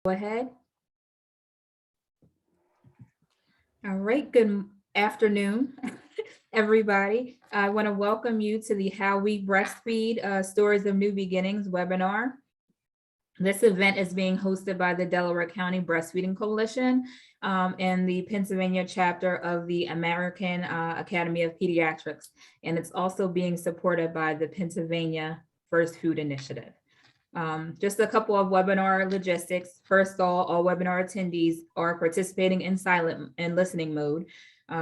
Go ahead. All right, good afternoon, everybody. I want to welcome you to the How We Breastfeed Stories of New Beginnings webinar. This event is being hosted by the Delaware County Breastfeeding Coalition and the Pennsylvania chapter of the American Academy of Pediatrics, and it's also being supported by the Pennsylvania First Food Initiative. Just a couple of webinar logistics. First, all webinar attendees are participating in silent and listening mode.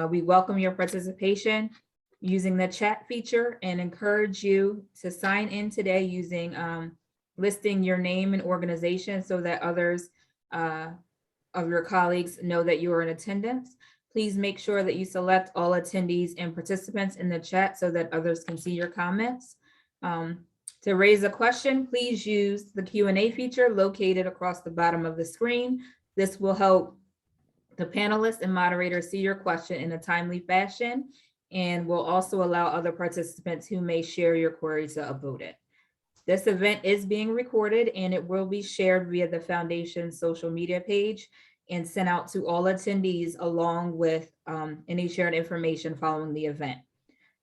We welcome your participation using the chat feature and encourage you to sign in today using listing your name and organization so that others of your colleagues know that you are in attendance. Please make sure that you select all attendees and participants in the chat so that others can see your comments. To raise a question, please use the Q&A feature located across the bottom of the screen. This will help the panelists and moderators see your question in a timely fashion and will also allow other participants who may share your query to upvote it. This event is being recorded and it will be shared via the Foundation's social media page and sent out to all attendees along with any shared information following the event.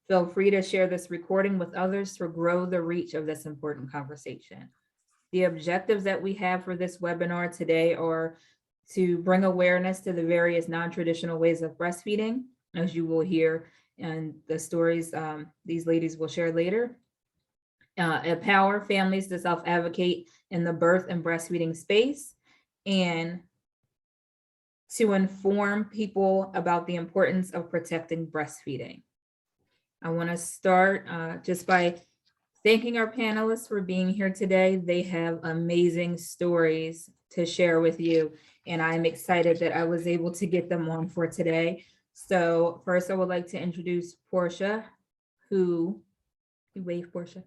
Feel free to share this recording with others to grow the reach of this important conversation. The objectives that we have for this webinar today are to bring awareness to the various non-traditional ways of breastfeeding, as you will hear in the stories these ladies will share later. Empower families to self-advocate in the birth and breastfeeding space, and to inform people about the importance of protecting breastfeeding. I want to start just by thanking our panelists for being here today. They have amazing stories to share with you, and I'm excited that I was able to get them on for today. So first, I would like to introduce Portia, who, you wave, Portia.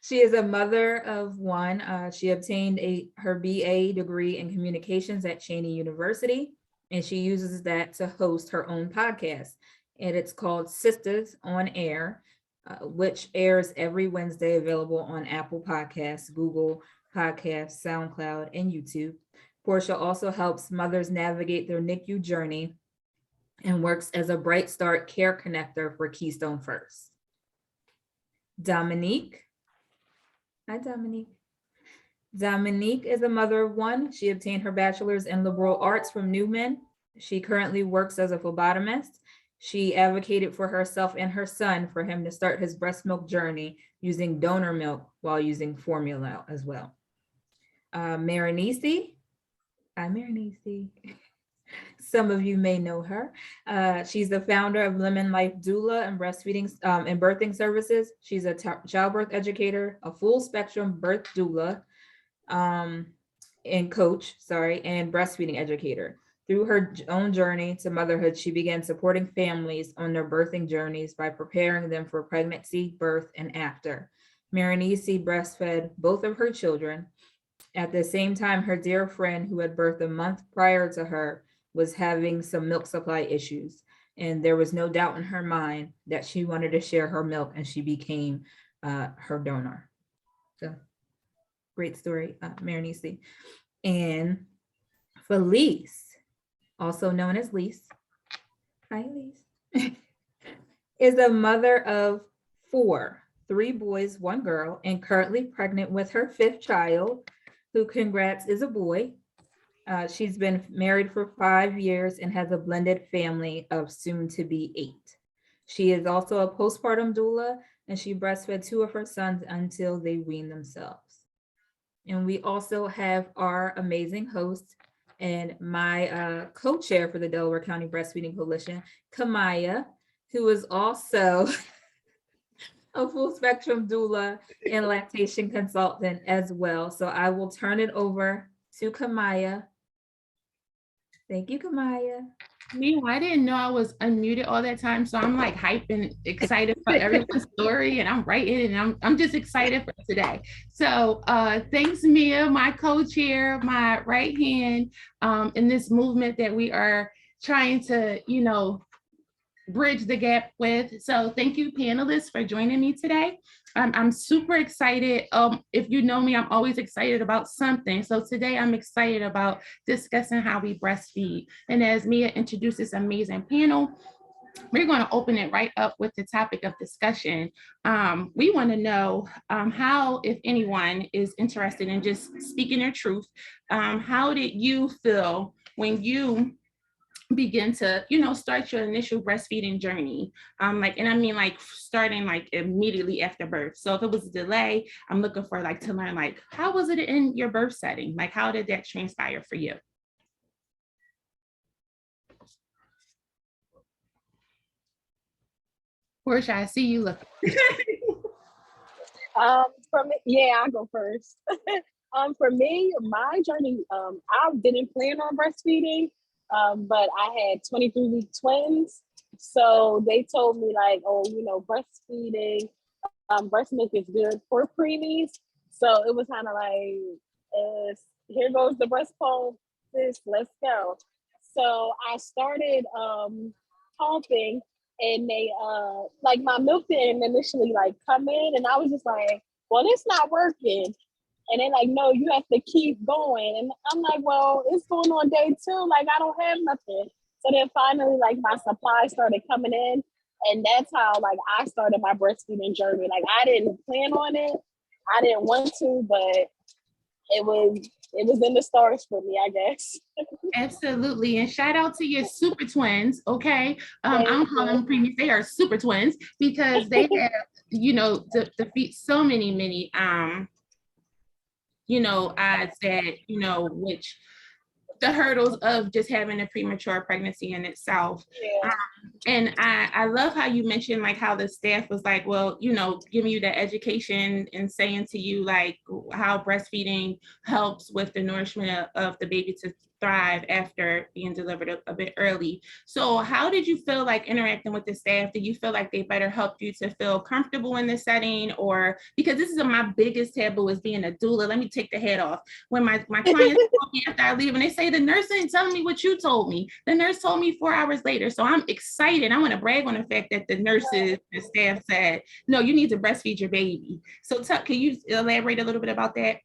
She is a mother of one. She obtained her BA degree in communications at Cheyney University, and she uses that to host her own podcast. And it's called Sisters on Air, which airs every Wednesday, available on Apple Podcasts, Google Podcasts, SoundCloud, and YouTube. Portia also helps mothers navigate their NICU journey and works as a Bright Start care connector for Keystone First. Dominique. Hi, Dominique. Dominique is a mother of one. She obtained her bachelor's in liberal arts from Newman. She currently works as a phlebotomist. She advocated for herself and her son for him to start his breast milk journey using donor milk while using formula as well. Marinese. Hi, Marinese. Some of you may know her. She's the founder of Lemon Life Doula and Breastfeeding and Birthing Services. She's a childbirth educator, a full spectrum birth doula, and coach, and breastfeeding educator. Through her own journey to motherhood, she began supporting families on their birthing journeys by preparing them for pregnancy, birth, and after. Marinese breastfed both of her children. At the same time, her dear friend who had birthed a month prior to her was having some milk supply issues. And there was no doubt in her mind that she wanted to share her milk, and she became her donor. So great story, Marinese. And Felice, also known as Lise, hi Lise, is a mother of 4, 3 boys, 1 girl, and currently pregnant with her 5th child, who, congrats, is a boy. She's been married for 5 years and has a blended family of soon to be 8. She is also a postpartum doula, and she breastfed 2 of her sons until they weaned themselves. And we also have our amazing host and my co-chair for the Delaware County Breastfeeding Coalition, Kamaya, who is also a full spectrum doula and lactation consultant as well. So I will turn it over to Kamaya. Thank you, Kamaya. Me, I didn't know I was unmuted all that time, so I'm like hyped and excited for everyone's story, and I'm writing, and I'm just excited for today. So thanks, Mia, my co-chair, my right hand in this movement that we are trying to, bridge the gap with. So thank you, panelists, for joining me today. I'm super excited. If you know me, I'm always excited about something. So today I'm excited about discussing how we breastfeed. And as Mia introduced this amazing panel, we're going to open it right up with the topic of discussion. We want to know how, if anyone is interested in just speaking their truth, how did you feel when you begin to, start your initial breastfeeding journey? And I mean like starting like immediately after birth. So if it was a delay, I'm looking for like to learn like, how was it in your birth setting? Like, how did that transpire for you? Portia, I see you looking. For me, yeah, I'll go first. For me, my journey, I didn't plan on breastfeeding, but I had 23-week twins. So they told me like, oh, breastfeeding, breast milk is good for preemies. So it was kind of like, here goes the breast pump, sis, let's go. So I started pumping, and they like my milk didn't initially like come in, and I was just like, well, it's not working. And they're like, no, you have to keep going. And I'm like, well, it's going on day 2. Like, I don't have nothing. So then finally, like, my supply started coming in. And that's how, like, I started my breastfeeding journey. Like, I didn't plan on it. I didn't want to, but it was in the stars for me, I guess. Absolutely. And shout out to your super twins. Okay. I Thank don't call you. them preemies, they are super twins because they have, defeat so many, odds that, which the hurdles of just having a premature pregnancy in itself. Yeah. And I love how you mentioned like how the staff was like, well, giving you the education and saying to you like how breastfeeding helps with the nourishment of the baby to thrive after being delivered a bit early. So how did you feel like interacting with the staff? Did you feel like they better helped you to feel comfortable in the setting? Or because this is my biggest taboo is being a doula. Let me take the head off. When my clients call me after I leave and they say the nurse didn't tell me what you told me. The nurse told me 4 hours later. So I'm excited. I want to brag on the fact that the nurses, the staff said, no, you need to breastfeed your baby. So can you elaborate a little bit about that?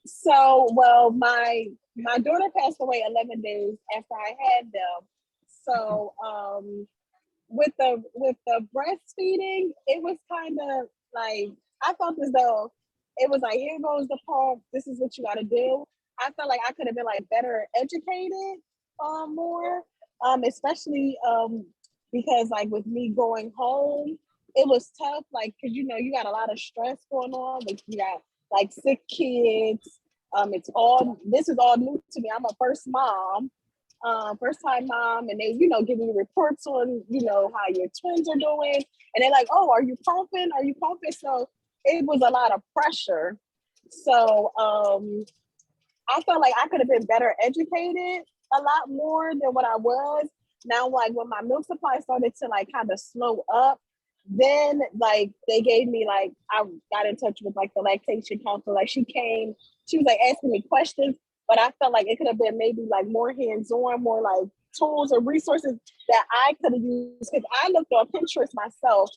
So, well, my daughter passed away 11 days after I had them. So, with the breastfeeding, it was kind of like I felt as though it was like, here goes the pump. This is what you got to do. I felt like I could have been like better educated, more, especially because like with me going home, it was tough. Like, cause you got a lot of stress going on. Like you got like sick kids. This is all new to me. I'm a first time mom, and they, giving me reports on, how your twins are doing. And they're like, oh, are you pumping? Are you pumping? So it was a lot of pressure. So I felt like I could have been better educated a lot more than what I was. Now, like when my milk supply started to like kind of slow up, then like they gave me like, I got in touch with like the lactation counselor. Like she was like asking me questions, but I felt like it could have been maybe like more hands-on, more like tools or resources that I could have used. Because I looked on Pinterest myself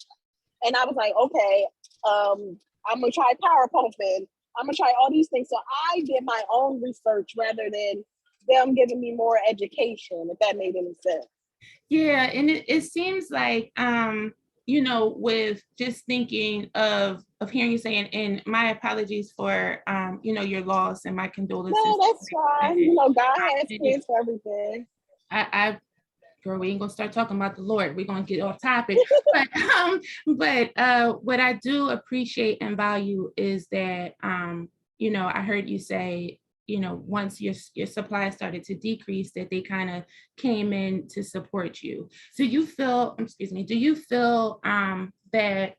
and I was like, okay, I'm gonna try power pumping. I'm gonna try all these things. So I did my own research rather than them giving me more education, if that made any sense. Yeah, and it seems like with just thinking of hearing you saying, and my apologies for your loss and my condolences. No, that's fine. God has plans for everything. I girl, we ain't gonna start talking about the Lord. We're gonna get off topic. But what I do appreciate and value is that I heard you say, once your supply started to decrease, that they kind of came in to support you. So do you feel that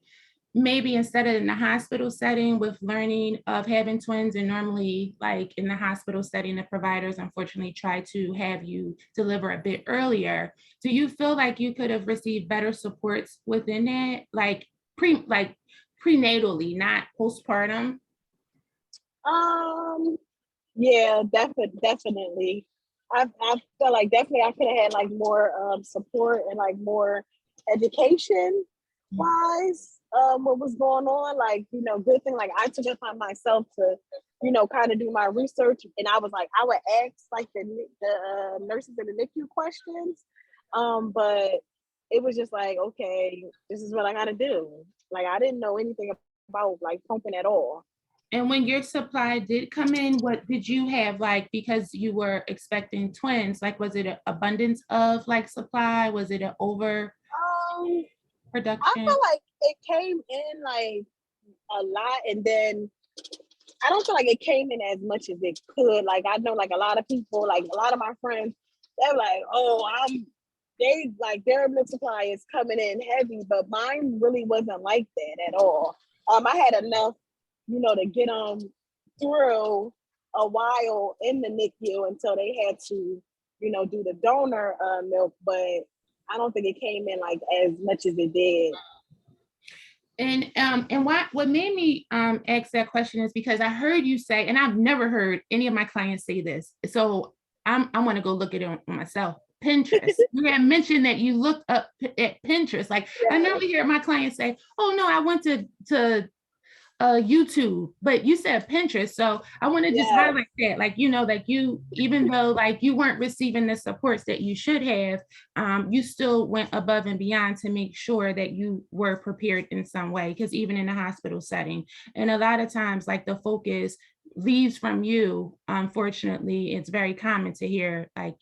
maybe instead of in the hospital setting with learning of having twins, and normally like in the hospital setting, the providers unfortunately try to have you deliver a bit earlier. Do you feel like you could have received better supports within that, like prenatally, not postpartum? Yeah, definitely. I feel like definitely I could have had like more support and like more education wise, what was going on. Like, good thing, like I took it upon myself to, kind of do my research. And I was like, I would ask like the nurses in the NICU questions. But it was just like, okay, this is what I gotta do. Like, I didn't know anything about like pumping at all. And when your supply did come in, what did you have, like, because you were expecting twins, like, was it an abundance of like supply? Was it an over production? I feel like it came in like a lot, and then I don't feel like it came in as much as it could. Like, I know like a lot of people, like a lot of my friends, they're like, oh, their milk supply is coming in heavy, but mine really wasn't like that at all. I had enough, to get them through a while in the NICU until they had to, do the donor milk, but I don't think it came in like as much as it did. And what made me ask that question is because I heard you say, and I've never heard any of my clients say this, so I want to go look at it myself. Pinterest. You had mentioned that you looked up at Pinterest. Like, I never hear my clients say, "Oh no, I went to YouTube," but you said Pinterest. So I want to just highlight that, like, like you, even though like you weren't receiving the supports that you should have, you still went above and beyond to make sure that you were prepared in some way. Because even in a hospital setting, and a lot of times like the focus leaves from you. Unfortunately, it's very common to hear like,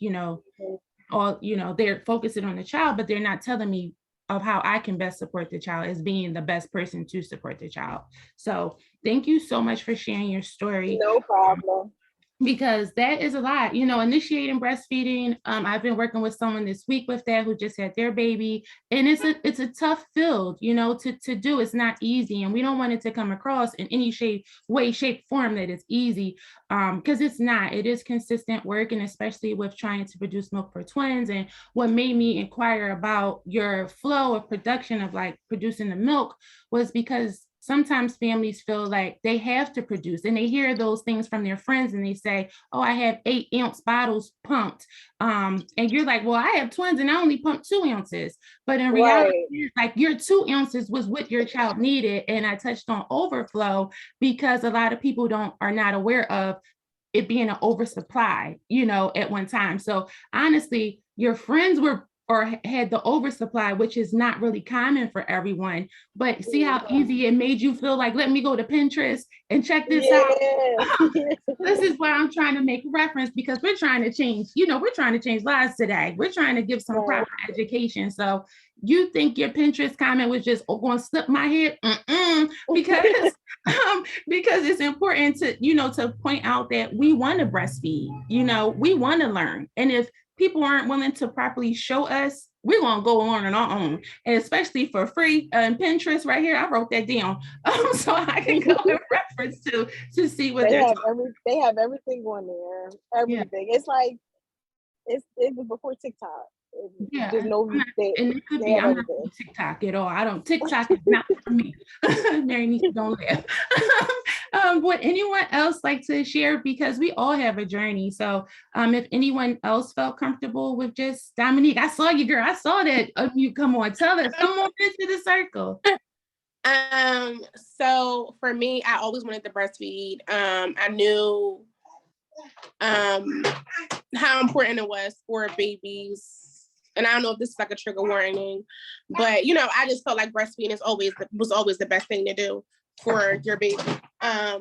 they're focusing on the child, but they're not telling me of how I can best support the child as being the best person to support the child. So thank you so much for sharing your story. No problem. Because that is a lot, initiating breastfeeding. I've been working with someone this week with that who just had their baby, and it's a tough field, to do. It's not easy, and we don't want it to come across in any shape, form that it's easy, because it's not. It is consistent work, and especially with trying to produce milk for twins. And what made me inquire about your flow of production of like producing the milk was because sometimes families feel like they have to produce, and they hear those things from their friends and they say, oh, I have 8-ounce bottles pumped. And you're like, well, I have twins and I only pump 2 ounces. But in reality, like your 2 ounces was what your child needed. And I touched on overflow because a lot of people are not aware of it being an oversupply, at one time. So honestly, your friends had the oversupply, which is not really common for everyone. But see how easy it made you feel like, let me go to Pinterest and check this out. This is why I'm trying to make reference, because we're trying to change, we're trying to change lives today. We're trying to give some proper education. So you think your Pinterest comment was just going to slip my head? Because it's important to, to point out that we want to breastfeed, we want to learn. And if people aren't willing to properly show us, we're going to go on our own, and especially for free. And Pinterest right here, I wrote that down so I can go and reference to see what they have everything on there. Everything. Yeah. It's like it was before TikTok. There's no, and it could be, I'm not on TikTok at all. TikTok is not for me. Mary needs to don't laugh. Would anyone else like to share? Because we all have a journey. So if anyone else felt comfortable with just Dominique, I saw you, girl. I saw that. You come on, tell us. Come on into the circle. So for me, I always wanted to breastfeed. I knew how important it was for babies. And I don't know if this is like a trigger warning, but I just felt like breastfeeding was always the best thing to do for your baby. So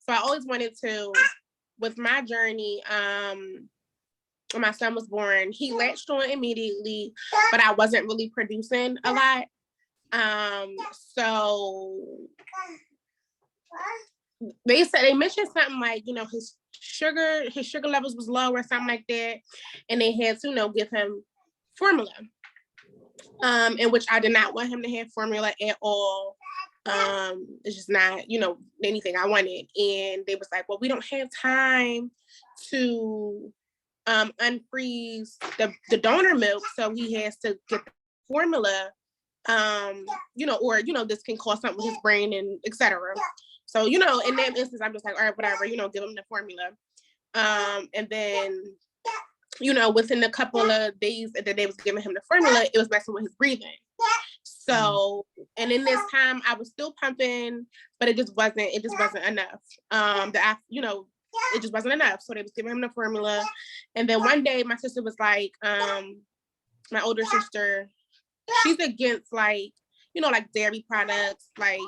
I always wanted to, with my journey, when my son was born, he latched on immediately, but I wasn't really producing a lot. So they mentioned something like, his sugar levels was low or something like that. And they had to, give him formula, in which I did not want him to have formula at all. It's just not, anything I wanted. And they was like, well, we don't have time to unfreeze the donor milk, so he has to get the formula, or this can cause something with his brain and etc. So in that instance, I'm just like, all right, whatever, give him the formula. And then within a couple of days that they was giving him the formula, it was messing with his breathing. So, and in this time I was still pumping, but it just wasn't enough. It just wasn't enough. So they was giving him the formula. And then one day my sister was like, my older sister, she's against like dairy products. Like,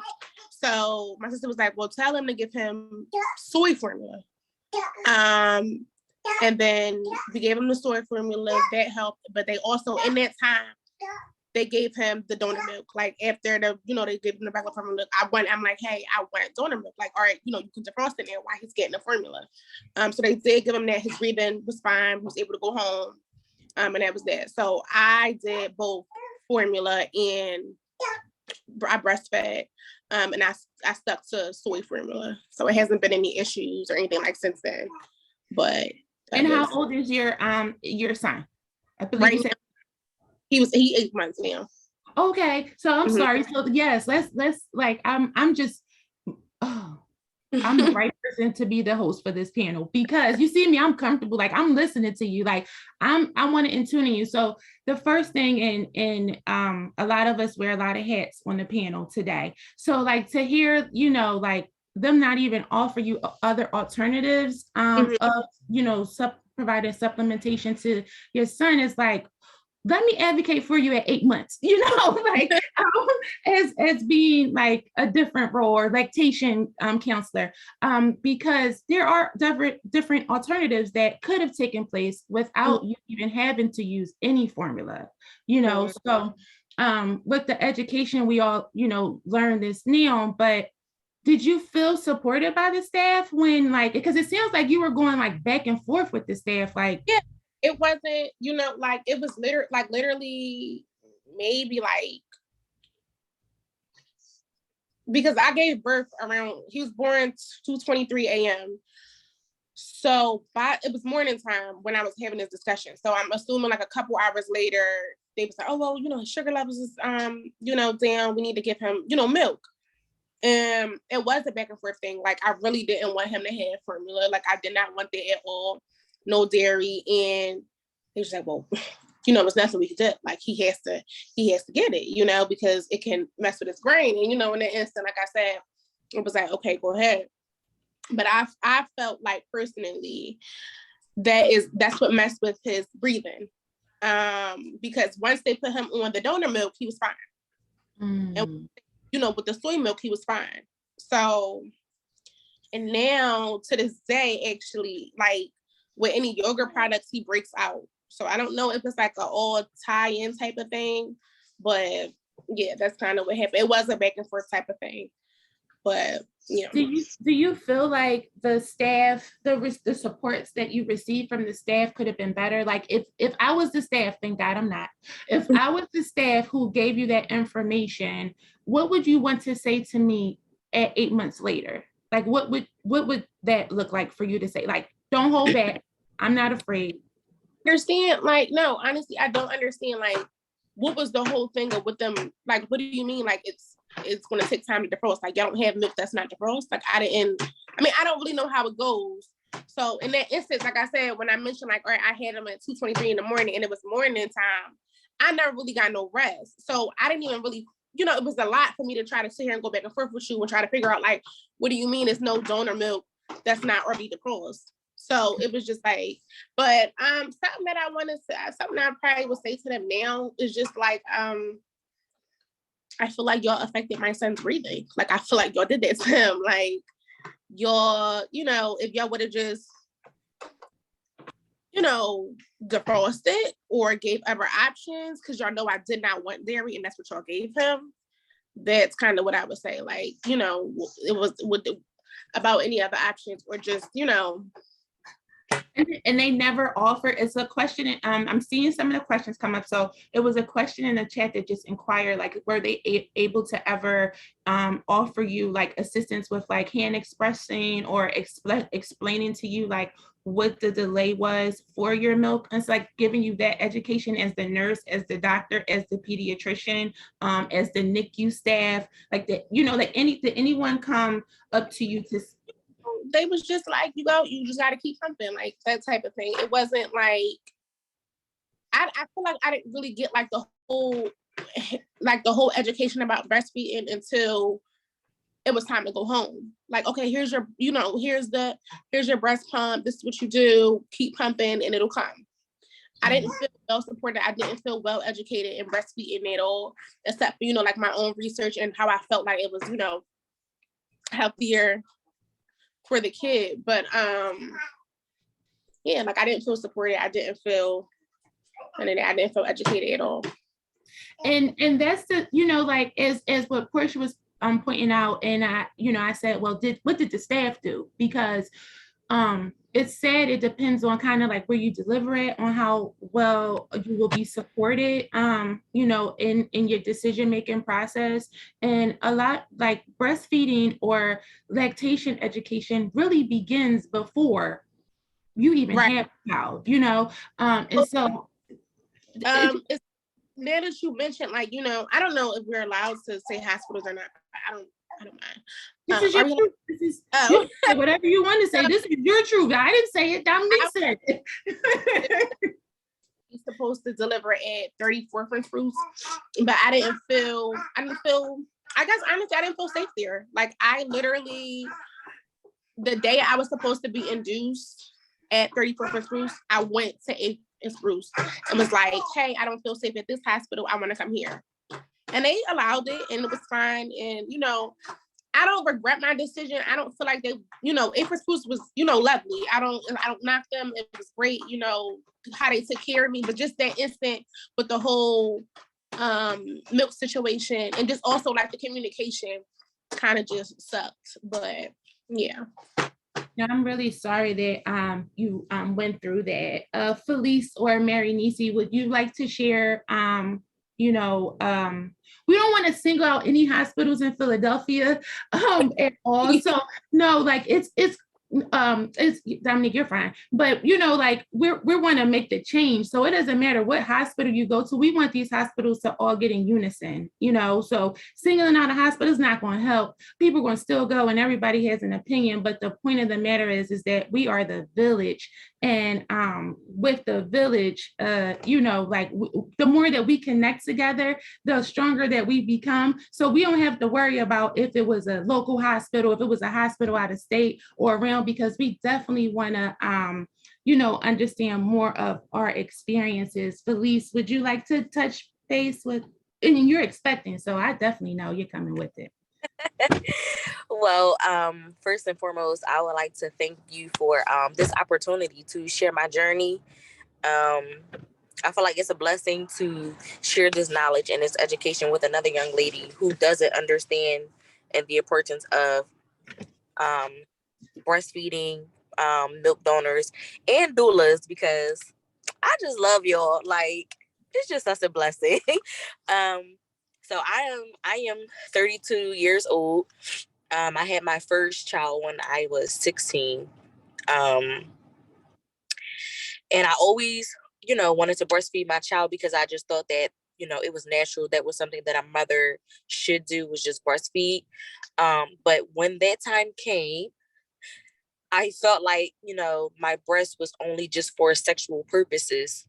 so my sister was like, well, tell him to give him soy formula. And then we gave him the soy formula, that helped. But they also, in that time, they gave him the donor milk. Like after they gave him the regular formula. I'm like, hey, I want donor milk. Like, all right, you can defrost it there while he's getting the formula. So they did give him that. His breathing was fine. He was able to go home. And that was that. So I did both formula and I breastfed. And I stuck to soy formula. So it hasn't been any issues or anything like since then. But and how old is your son? I believe right you said he 8 months now. Okay, so I'm sorry. So yes, let's like I'm just I'm the right person to be the host for this panel because you see me, I'm comfortable. Like I'm listening to you. Like I want to intune you. So the first thing, and a lot of us wear a lot of hats on the panel today. So like to hear, like them not even offer you other alternatives of, providing supplementation to your son is like, let me advocate for you at 8 months, like as being like a different role or lactation counselor, because there are different alternatives that could have taken place without you even having to use any formula, So with the education, we all, learn this now, but did you feel supported by the staff when because it sounds like you were going like back and forth with the staff, like, yeah. It wasn't, it was literally maybe because I gave birth he was born 2:23 a.m. So it was morning time when I was having this discussion. So I'm assuming like a couple hours later, they was like, oh, well, his sugar levels is, down. We need to give him, milk. And it was a back and forth thing. Like, I really didn't want him to have formula. Like, I did not want that at all. No dairy. And they was like, well, it's nothing we can do. Like, he has to get it, because it can mess with his brain. And, in that instant, like I said, it was like, okay, go ahead. But I felt like personally, that's what messed with his breathing. Because once they put him on the donor milk, he was fine. And, with the soy milk, he was fine. So, and now to this day, actually, like with any yogurt products, he breaks out. So I don't know if it's like an all tie-in type of thing, but yeah, that's kind of what happened. It was a back and forth type of thing, but Do you feel like the staff, the supports that you received from the staff could have been better? Like if I was the staff, thank God I'm not. If I was the staff who gave you that information, what would you want to say to me at 8 months later? Like what would that look like for you to say? Like, don't hold back. I'm not afraid. Understand? Like, no, honestly, I don't understand. Like, what was the whole thing of with them? Like, what do you mean? Like, it's going to take time to defrost. Like, y'all don't have milk that's not defrost. Like, I don't really know how it goes. So in that instance, like I said, when I mentioned like, all right, I had them at 2:23 in the morning and it was morning time, I never really got no rest. So I didn't even really, it was a lot for me to try to sit here and go back and forth with you and try to figure out like, what do you mean it's no donor milk that's not already defrost? So it was just like, but something that I want to say, something I probably would say to them now is just like, I feel like y'all affected my son's breathing. Like, I feel like y'all did that to him. Like, y'all, if y'all would have just, defrosted or gave other options, because y'all know I did not want dairy and that's what y'all gave him. That's kind of what I would say. Like, it was about any other options or just, And they never offer. It's a question. I'm seeing some of the questions come up. So it was a question in the chat that just inquired, like, were they able to ever offer you like assistance with like hand expressing or explaining to you like what the delay was for your milk? And it's like giving you that education as the nurse, as the doctor, as the pediatrician, as the NICU staff, like that, like did anyone come up to you to? They was just like, you just got to keep pumping, like that type of thing. It wasn't like, I feel like I didn't really get like the whole like the whole education about breastfeeding until it was time to go home. Like, okay, here's your, here's your breast pump. This is what you do. Keep pumping and it'll come. I didn't feel well supported. I didn't feel well educated in breastfeeding at all, except for, like my own research and how I felt like it was, healthier for the kid. But yeah, like I didn't feel supported. I didn't feel educated at all. And that's the, like as what Portia was pointing out, and I said, well, what did the staff do? Because it said it depends on kind of like where you deliver it, on how well you will be supported, in your decision-making process. And a lot like breastfeeding or lactation education really begins before you even have a child, and so it's now that you mentioned, like, I don't know if we're allowed to say hospitals or not. I don't mind. This is your truth. You say whatever you want to say. This is your truth. I didn't say it. Dominique said it. You're supposed to deliver at 34 French fruits, but I didn't feel, I guess honestly, I didn't feel safe there. Like I literally, the day I was supposed to be induced at 34 French fruits, I went to 8 and Spruce and was like, hey, I don't feel safe at this hospital. I want to come here. And they allowed it and it was fine. And, I don't regret my decision. I don't feel like they, April Spruce was, lovely. I don't knock them. It was great, how they took care of me. But just that instant with the whole milk situation and just also like the communication kind of just sucked. But yeah. No, I'm really sorry that you went through that. Felice or Mary Nisi, would you like to share? We don't want to single out any hospitals in Philadelphia at all. So no, like it's Dominique, you're fine. But like we want to make the change. So it doesn't matter what hospital you go to. We want these hospitals to all get in unison, so singling out a hospital is not going to help. People are going to still go and everybody has an opinion. But the point of the matter is that we are the village. And with the village, the more that we connect together, the stronger that we become. So we don't have to worry about if it was a local hospital, if it was a hospital out of state or around, because we definitely want to, understand more of our experiences. Felice, would you like to touch base with, and you're expecting, so I definitely know you're coming with it. Well, first and foremost, I would like to thank you for this opportunity to share my journey. I feel like it's a blessing to share this knowledge and this education with another young lady who doesn't understand and the importance of breastfeeding, milk donors, and doulas, because I just love y'all. Like, it's just such a blessing. So I am 32 years old. I had my first child when I was 16. And I always, wanted to breastfeed my child because I just thought that, it was natural. That was something that a mother should do, was just breastfeed. But when that time came, I felt like, my breast was only just for sexual purposes.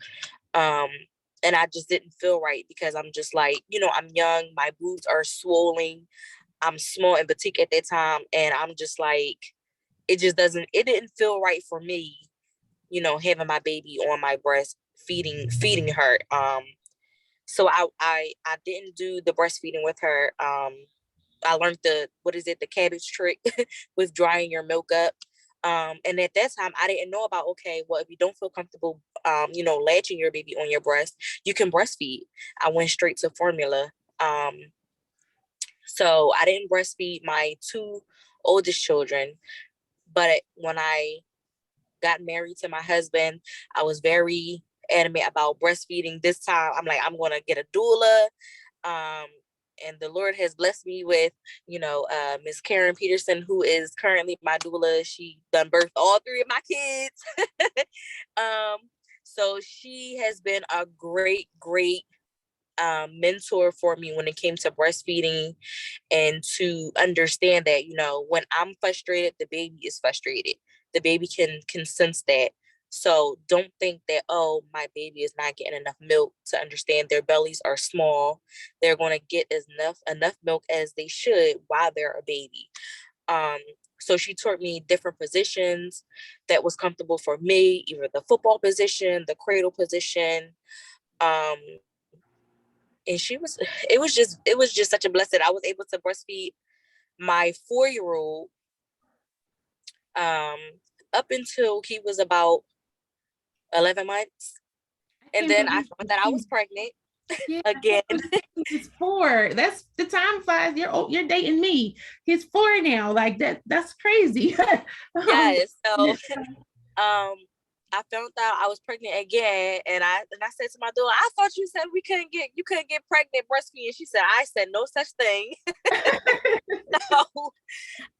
And I just didn't feel right because I'm just like, I'm young, my boobs are swollen, I'm small and petite at that time. And I'm just like, it didn't feel right for me, having my baby on my breast, feeding her. So I didn't do the breastfeeding with her. I learned the cabbage trick with drying your milk up. And at that time, I didn't know about, okay, well, if you don't feel comfortable, latching your baby on your breast, you can breastfeed. I went straight to formula. So I didn't breastfeed my 2 oldest children. But when I got married to my husband, I was very adamant about breastfeeding. This time, I'm like, I'm going to get a doula. And the Lord has blessed me with, Miss Karen Peterson, who is currently my doula. She done birthed all 3 of my kids. So she has been a great, great mentor for me when it came to breastfeeding, and to understand that, when I'm frustrated, the baby is frustrated. The baby can sense that. So don't think that, oh, my baby is not getting enough milk, to understand their bellies are small. They're going to get enough milk as they should while they're a baby. So she taught me different positions that was comfortable for me, either the football position, the cradle position. Um, and it was just such a blessing. I was able to breastfeed my 4-year-old um, up until he was about 11 months. And then I found that I was pregnant again. He's 4. That's the time flies. You're dating me. He's 4 now. Like that's crazy. Yes. So I found out I was pregnant again, and I said to my daughter, I thought you said you couldn't get pregnant breastfeeding. She said, I said no such thing. So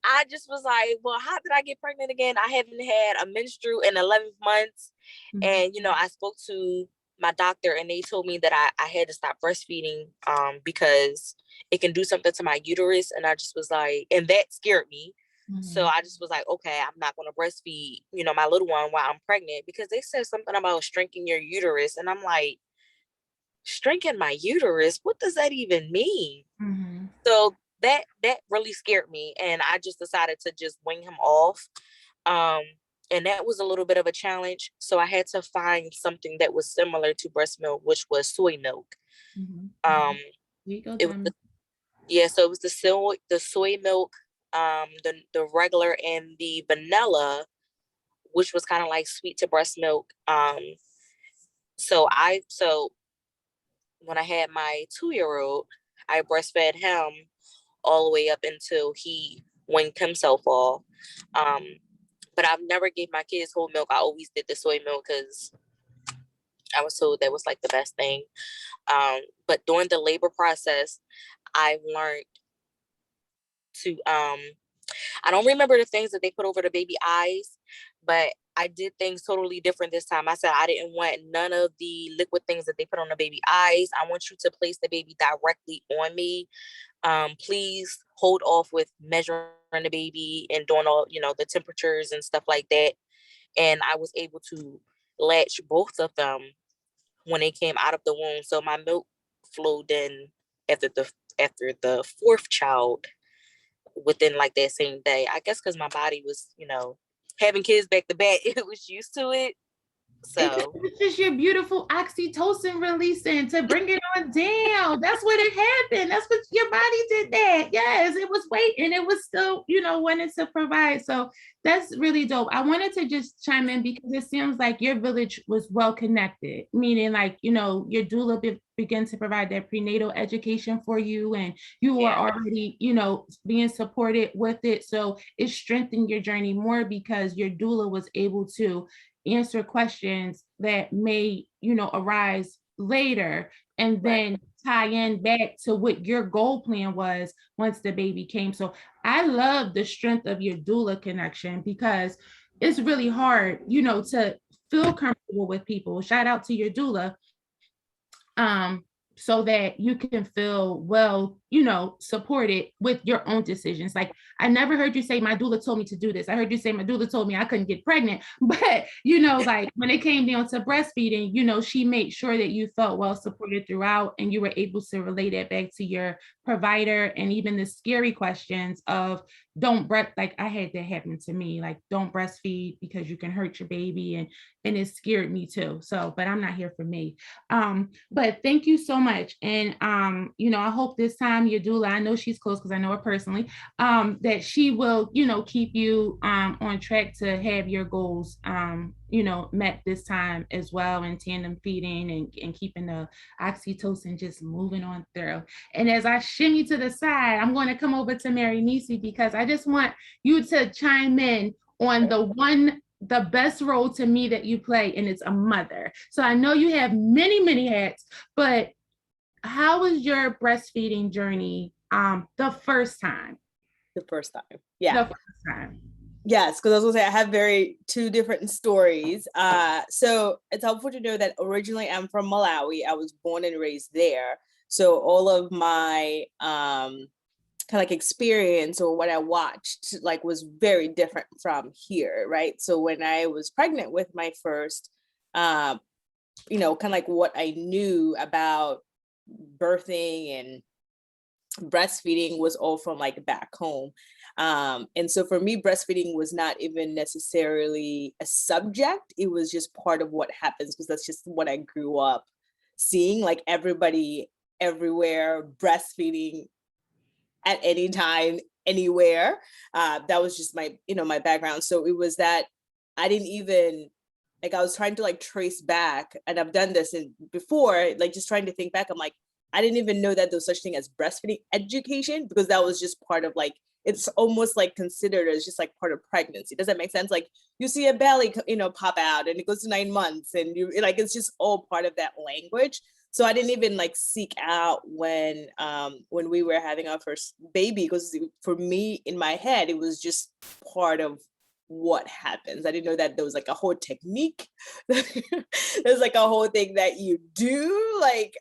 I just was like, well, how did I get pregnant again? I haven't had a menstrual in 11 months. And, I spoke to my doctor, and they told me that I had to stop breastfeeding because it can do something to my uterus. And I just was like, and that scared me. So I just was like, okay, I'm not going to breastfeed, my little one while I'm pregnant, because they said something about shrinking your uterus. And I'm like, shrinking my uterus? What does that even mean? So that really scared me. And I just decided to just wing him off. And that was a little bit of a challenge. So I had to find something that was similar to breast milk, which was soy milk. It was so it was the soy milk, the regular, and the vanilla, which was kind of like sweet to breast milk. So when I had my 2-year-old, I breastfed him all the way up until he winged himself off. But I've never gave my kids whole milk. I always did the soy milk because I was told that was like the best thing. But during the labor process, I've learned to I don't remember the things that they put over the baby eyes, but I did things totally different this time. I said I didn't want none of the liquid things that they put on the baby eyes. I want you to place the baby directly on me. Please hold off with measuring the baby and doing all, the temperatures and stuff like that. And I was able to latch both of them when they came out of the womb. So my milk flowed in after the 4th child within like that same day. I guess because my body was, having kids back to back, it was used to it. So it's just your beautiful oxytocin releasing to bring it on down. That's what it happened. That's what your body did that. Yes, it was waiting. It was still, wanting to provide. So that's really dope. I wanted to just chime in because it seems like your village was well connected, meaning like, your doula began to provide that prenatal education for you, and you were already, being supported with it. So it strengthened your journey more because your doula was able to answer questions that may, arise later, and then tie in back to what your goal plan was once the baby came. So I love the strength of your doula connection, because it's really hard, to feel comfortable with people. Shout out to your doula. So that you can feel well, supported with your own decisions. Like, I never heard you say, my doula told me to do this. I heard you say, my doula told me I couldn't get pregnant. But, like when it came down to breastfeeding, she made sure that you felt well supported throughout, and you were able to relate it back to your provider. And even the scary questions of like I had that happen to me, like don't breastfeed because you can hurt your baby. And it scared me too. So, but I'm not here for me. But thank you so much. And, I hope this time your doula, I know she's close because I know her personally, that she will, keep you on track to have your goals, met this time as well, and tandem feeding and keeping the oxytocin just moving on through. And as I shimmy to the side, I'm going to come over to Mary Nisi, because I just want you to chime in on the best role to me that you play, and it's a mother. So I know you have many, many hats, but how was your breastfeeding journey the first time? The first time. Yeah. The first time. Yes, because I was gonna say I have two different stories. So it's helpful to know that originally I'm from Malawi. I was born and raised there. So all of my kind of like experience or what I watched like was very different from here, right? So when I was pregnant with my first, you know, kind of like what I knew about birthing and breastfeeding was all from like back home. And so for me, breastfeeding was not even necessarily a subject. It was just part of what happens because that's just what I grew up seeing, like everybody everywhere breastfeeding at any time, anywhere. That was just my, you know, my background. So it was that I didn't even, like, I was trying to like trace back, and I've done this before, like just trying to think back. I'm like, I didn't even know that there was such thing as breastfeeding education, because that was just part of like, it's almost like considered as just like part of pregnancy. Does that make sense? Like you see a belly, you know, pop out and it goes to 9 months and you like, it's just all part of that language. So I didn't even like seek out when we were having our first baby, because for me in my head, it was just part of what happens. I didn't know that there was like a whole technique. There's like a whole thing that you do, like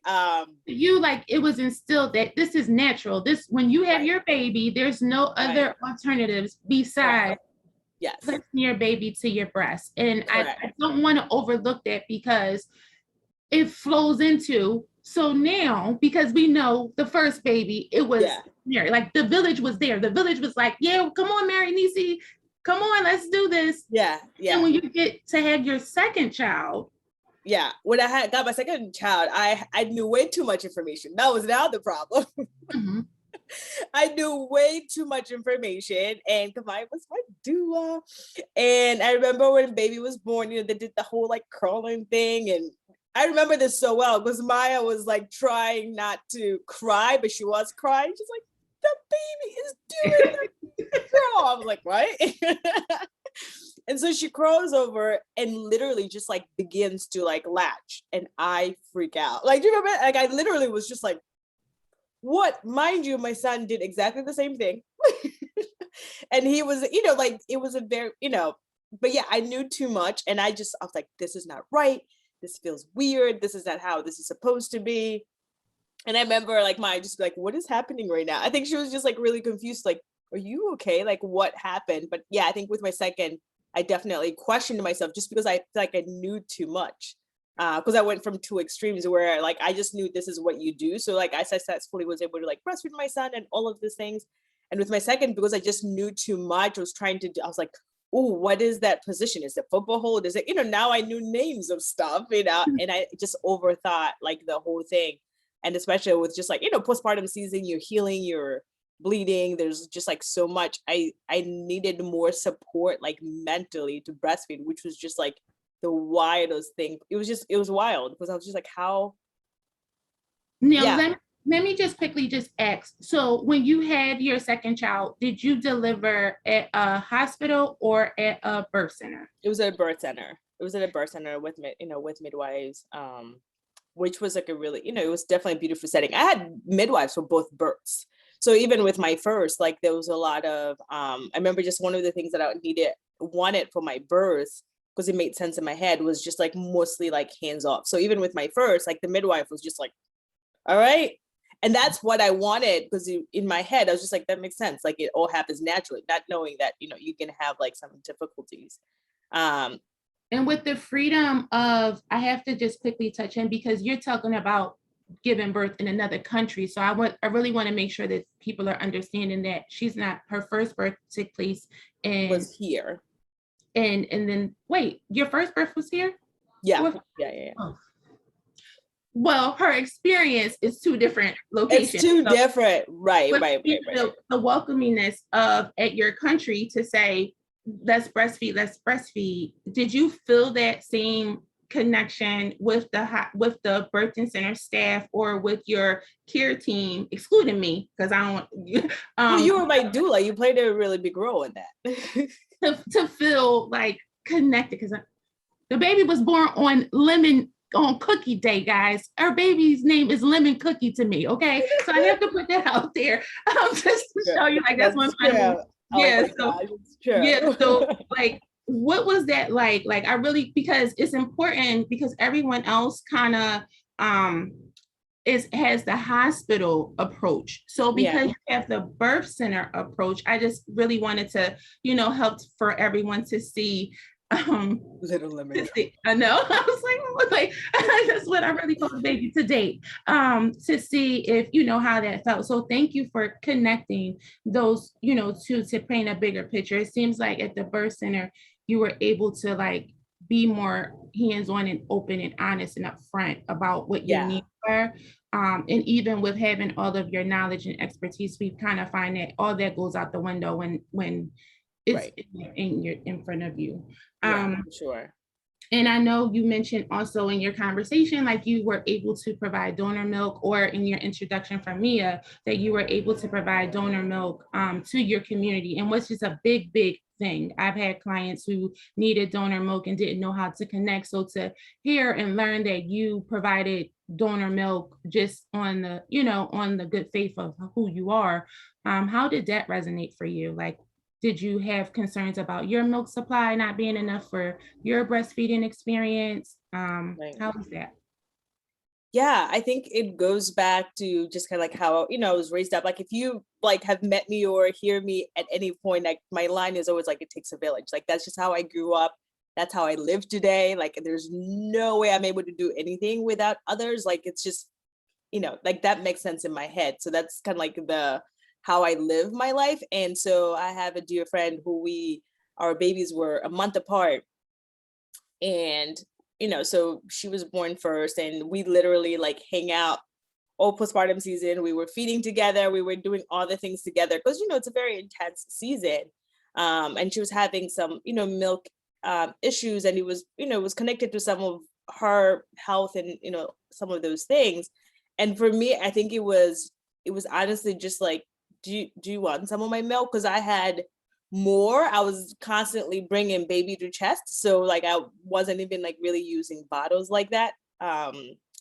you like it was instilled that this is natural. This when you have your baby, there's no other alternatives besides putting your baby to your breast. And I don't want to overlook that, because it flows into, so now, because we know the first baby, it was Mary, like the village was there. The village was like, yeah, come on, Mary Nisi, come on, let's do this. And when you get to have your second child. When I got my second child, I knew way too much information. That was now the problem. I knew way too much information, and Kamai was my doula. And I remember when baby was born, you know, they did the whole like curling thing, and I remember this so well because Maya was like trying not to cry, but she was crying. She's like, the baby is doing the crawl. I was like, what? And so she crawls over and literally just like begins to like latch, and I freak out. Like, do you remember? Like, I literally was just like, what? Mind you, my son did exactly the same thing. And he was, you know, like, it was a very, you know, but yeah, I knew too much. And I was like, this is not right. This feels weird. This is not how this is supposed to be. And I remember like Maya just like, what is happening right now? I think she was just like really confused. Like, are you okay? Like, what happened? But yeah, I think with my second, I definitely questioned myself just because I feel like I knew too much. Because I went from two extremes where like, I just knew this is what you do. So like I successfully was able to like breastfeed my son and all of these things. And with my second, because I just knew too much, I was like, oh, what is that position? Is it football hold? Is it, you know, now I knew names of stuff, you know, and I just overthought like the whole thing. And especially with just like, you know, postpartum season, you're healing, you're bleeding. There's just like so much. I needed more support, like mentally, to breastfeed, which was just like the wildest thing. It was wild because I was just like, how? Now, let me just quickly just ask. So when you had your second child, did you deliver at a hospital or at a birth center? It was at a birth center. It was at a birth center with, you know, with midwives, which was like a really, you know, it was definitely a beautiful setting. I had midwives for both births. So even with my first, like there was a lot of, I remember just one of the things that I wanted for my birth, because it made sense in my head, was just like mostly like hands off. So even with my first, like the midwife was just like, all right. And that's what I wanted, because in my head, I was just like, that makes sense. Like it all happens naturally, not knowing that, you know, you can have like some difficulties. And with the freedom of, I have to just quickly touch in, because you're talking about giving birth in another country. So I really want to make sure that people are understanding that her first birth took place was here. And then wait, your first birth was here? Yeah. Oh. Well, her experience is two different locations. It's two different, right. The welcomingness of at your country to say, let's breastfeed. Did you feel that same connection with the birthing center staff or with your care team, excluding me, because I don't. Well, you were my doula. You played a really big role in that. to feel like connected, because the baby was born on cookie day, guys. Our baby's name is Lemon Cookie to me. Okay, so I have to put that out there, just to show you, like, that's one time. Yeah, so like, what was that like? Like, I really, because it's important, because everyone else kind of has the hospital approach. So because Yeah. you have the birth center approach, I just really wanted to, help for everyone to see. Little lemon. I know. I was like, that's what I really call the baby to date. To see if how that felt. So thank you for connecting those, to paint a bigger picture. It seems like at the birth center, you were able to like be more hands-on and open and honest and upfront about what your needs were. And even with having all of your knowledge and expertise, we kind of find that all that goes out the window when it's in front of you. Sure. And I know you mentioned also in your conversation, like you were able to provide donor milk, or in your introduction from Mia, that you were able to provide donor milk to your community, and which is a big, big thing. I've had clients who needed donor milk and didn't know how to connect. So to hear and learn that you provided donor milk just on the, on the good faith of who you are, how did that resonate for you? Like, did you have concerns about your milk supply not being enough for your breastfeeding experience? How was that? Yeah, I think it goes back to just kind of like how, I was raised up. Like if you like have met me or hear me at any point, like my line is always like, it takes a village. Like that's just how I grew up. That's how I live today. Like there's no way I'm able to do anything without others. Like it's just, like that makes sense in my head. So that's kind of like how I live my life. And so I have a dear friend who our babies were a month apart. And, so she was born first, and we literally like hang out all postpartum season. We were feeding together. We were doing all the things together because, it's a very intense season. And she was having some, milk issues, and it was connected to some of her health and, some of those things. And for me, I think it was honestly just like, do you want some of my milk? Because I had more. I was constantly bringing baby to chest, so like I wasn't even like really using bottles like that,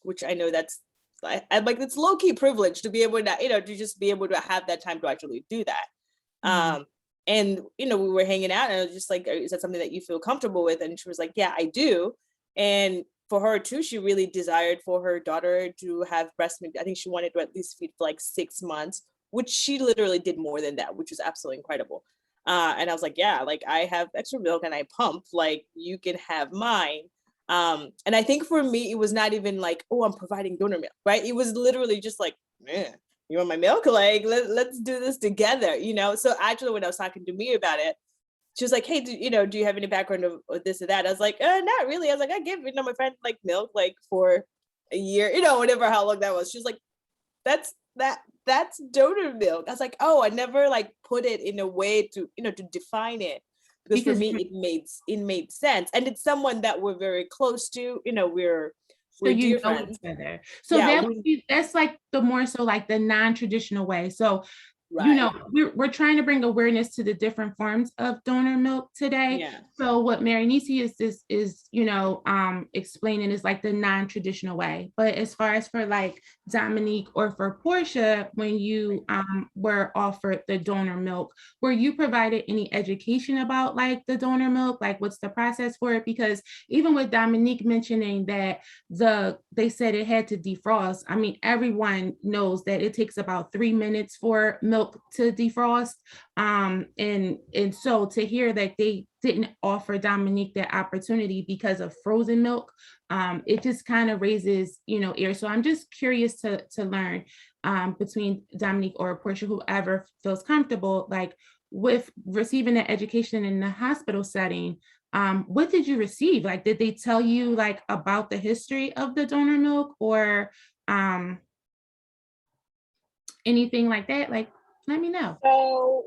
which I know that's I like, it's low-key privilege to be able to, to just be able to have that time to actually do that. And we were hanging out, and I was just like, is that something that you feel comfortable with? And she was like, yeah, I do. And for her too, she really desired for her daughter to have breast milk. I think she wanted to at least feed for like 6 months, which she literally did more than that, which was absolutely incredible. And I was like, yeah, like I have extra milk and I pump, like you can have mine. And I think for me, it was not even like, oh, I'm providing donor milk, right? It was literally just like, man, you want my milk? Like, let's do this together, So actually, when I was talking to me about it, she was like, hey, do you have any background of this or that? I was like, not really. I was like, I give, my friend like milk, like for a year, whatever, how long that was. She was like, that's donor milk. I was like, oh, I never like put it in a way to, to define it. Because for me, it made sense. And it's someone that we're very close to, we're dear friends. Each other. So yeah, that's like the more so like the non-traditional way. So we're trying to bring awareness to the different forms of donor milk today. Yeah. So what Mary Nisi is explaining is like the non-traditional way. But as far as for like Dominique or for Portia, when you were offered the donor milk, were you provided any education about like the donor milk? Like what's the process for it? Because even with Dominique mentioning that they said it had to defrost. I mean, everyone knows that it takes about 3 minutes for milk to defrost. And so to hear that they didn't offer Dominique that opportunity because of frozen milk, it just kind of raises, ear. So I'm just curious to learn between Dominique or Portia, whoever feels comfortable, like with receiving the education in the hospital setting. What did you receive? Like, did they tell you like about the history of the donor milk or anything like that? Like, let me know.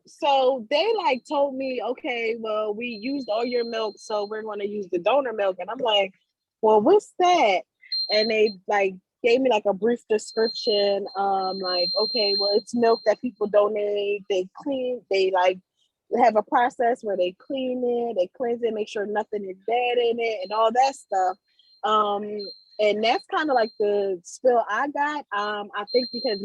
So they like told me, okay, well, we used all your milk, so we're going to use the donor milk. And I'm like, well, what's that? And they like gave me like a brief description. Like, okay, well, it's milk that people donate. They like have a process where they clean it, they cleanse it, make sure nothing is bad in it, and all that stuff. And that's kind of like the spill I got. I think because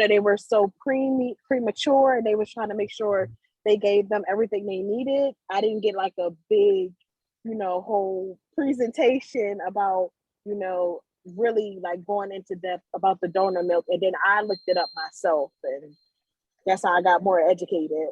they were so premature, and they was trying to make sure they gave them everything they needed. I didn't get like a big, whole presentation about, really like going into depth about the donor milk, and then I looked it up myself, and that's how I got more educated.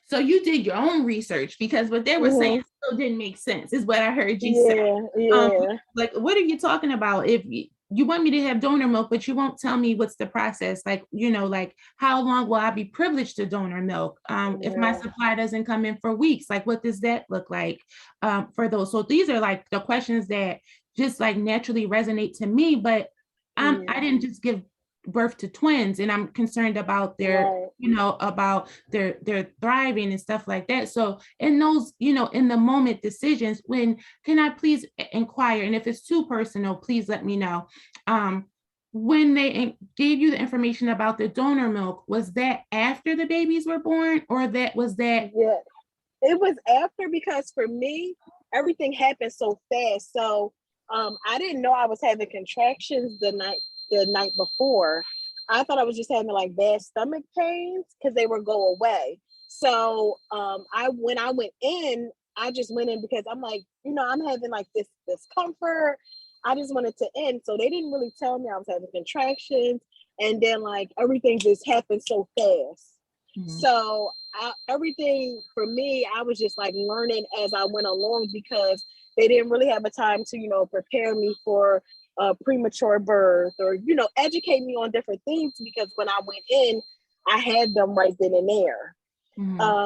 So you did your own research, because what they were saying still didn't make sense, is what I heard you say. Yeah. Like, what are you talking about? If you want me to have donor milk, but you won't tell me what's the process, like, you know, like how long will I be privileged to donor milk? If my supply doesn't come in for weeks, like what does that look like for those? So these are like the questions that just like naturally resonate to me, but I didn't just give birth to twins, and I'm concerned about their, you know, about their thriving and stuff like that. So in those, you know, in the moment decisions, when can I please inquire, and if it's too personal, please let me know. When they gave you the information about the donor milk, was that after the babies were born, or that was that? Yeah, it was after, because for me, everything happened so fast. So I didn't know I was having contractions the night before. I thought I was just having like bad stomach pains because they would go away. So when I went in, I just went in because I'm like, you know, I'm having like this discomfort. I just wanted to end. So they didn't really tell me I was having contractions. And then like everything just happened so fast. So everything for me, I was just like learning as I went along, because they didn't really have a time to, you know, prepare me for a premature birth, or, you know, educate me on different things, because when I went in, I had them right then and there.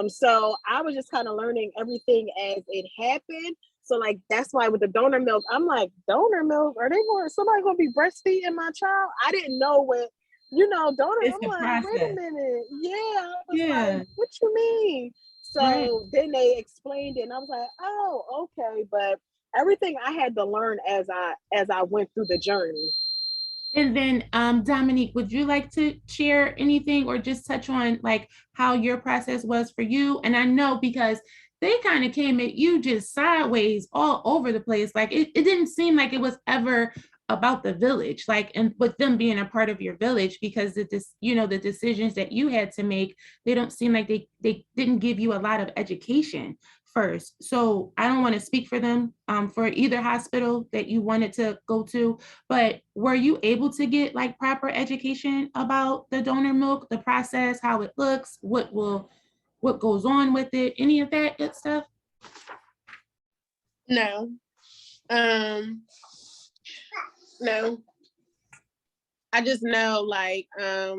So I was just kind of learning everything as it happened. So like, that's why with the donor milk, I'm like, donor milk? Are somebody going to be breastfeeding my child? I didn't know what, you know, donor. It's I'm like, process. wait a minute. Yeah. I was like, what you mean? So then they explained it, and I was like, oh, okay. But everything I had to learn as I went through the journey. And then Dominique, would you like to share anything, or just touch on like how your process was for you? And I know, because they kind of came at you just sideways all over the place. Like it didn't seem like it was ever about the village, like, and with them being a part of your village, because you know, the decisions that you had to make, they don't seem like they didn't give you a lot of education first. So I don't want to speak for them, for either hospital that you wanted to go to, but were you able to get like proper education about the donor milk, the process, how it looks, what goes on with it, any of that good stuff? No. No. I just know like no.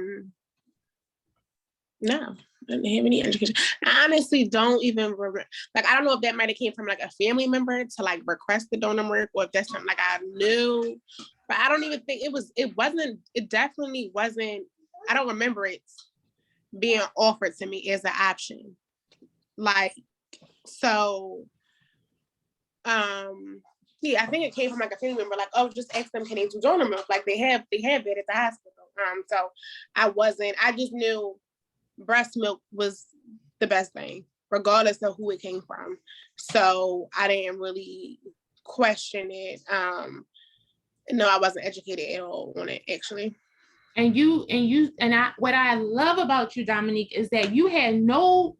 I didn't have any education. I honestly don't even remember. Like, I don't know if that might have came from like a family member to like request the donor milk, or if that's something like I knew. But I don't even think it definitely wasn't, I don't remember it being offered to me as an option. Like, so, yeah, I think it came from like a family member, like, oh, just ask them, can they do donor milk? Like they have it at the hospital. So I just knew breast milk was the best thing, regardless of who it came from. So I didn't really question it. No, I wasn't educated at all on it, actually. And what I love about you, Dominique, is that you had no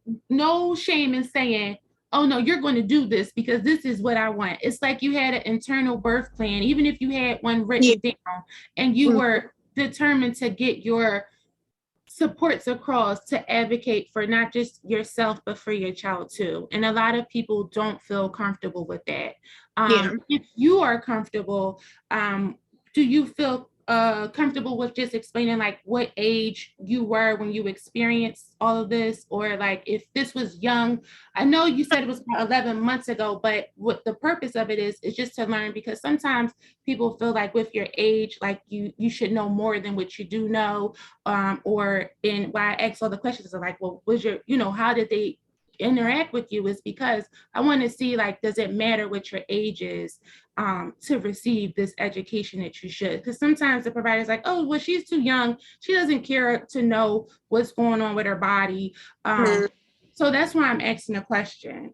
shame in saying, oh no, you're going to do this because this is what I want. It's like you had an internal birth plan, even if you had one written down, and you were determined to get your supports across to advocate for not just yourself, but for your child too. And a lot of people don't feel comfortable with that. If you are comfortable, do you feel comfortable with just explaining like what age you were when you experienced all of this? Or like if this was young, I know you said it was 11 months ago, but what the purpose of it is just to learn, because sometimes people feel like with your age, like you should know more than what you do know. Or in why I ask all the questions are like, well, was your, you know, how did they interact with you, is because I want to see, like, does it matter what your age is to receive this education that you should? Because sometimes the provider's like, oh, well, she's too young. She doesn't care to know what's going on with her body. So that's why I'm asking a question.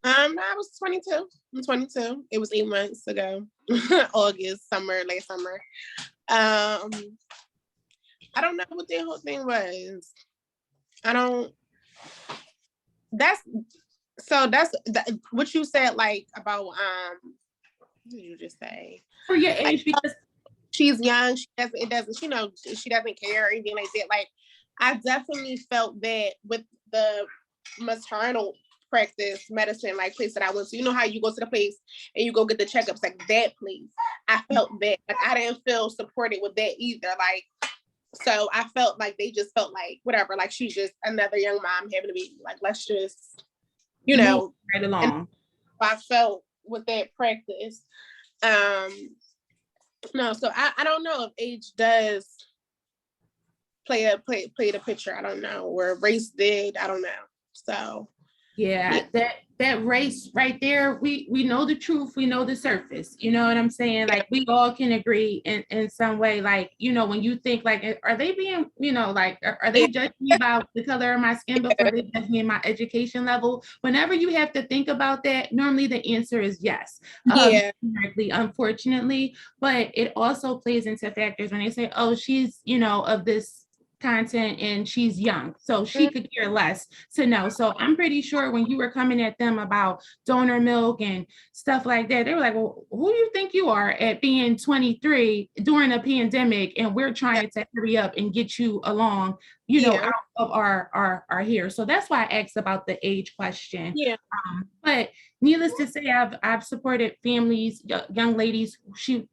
I was 22. I'm 22. It was 8 months ago. August, late summer. I don't know what the whole thing was. That's what you said, like about what did you just say? For your age, because she's young. She doesn't, she doesn't care or anything like that. Like, I definitely felt that with the maternal practice medicine, like place that I went to, you know how you go to the place and you go get the checkups, like that place. I felt that, like, I didn't feel supported with that either. Like, so I felt like they just felt like whatever, like she's just another young mom having a baby. Like, let's just, right along. I felt with that practice. No, so I don't know if age does play the picture. I don't know, or race did. I don't know. So yeah. that race right there, we know the truth, we know the surface, you know what I'm saying? Like, we all can agree in some way, like, when you think like, are they being, like, are they judging me by the color of my skin before they judge me in my education level? Whenever you have to think about that, normally the answer is yes. Unfortunately, but it also plays into factors when they say, oh, she's of this content and she's young, so she could care less to know. So I'm pretty sure when you were coming at them about donor milk and stuff like that, they were like, well, who do you think you are at being 23 during a pandemic, and we're trying to hurry up and get you along, out of our here. So that's why I asked about the age question. But needless to say, I've supported families, young ladies,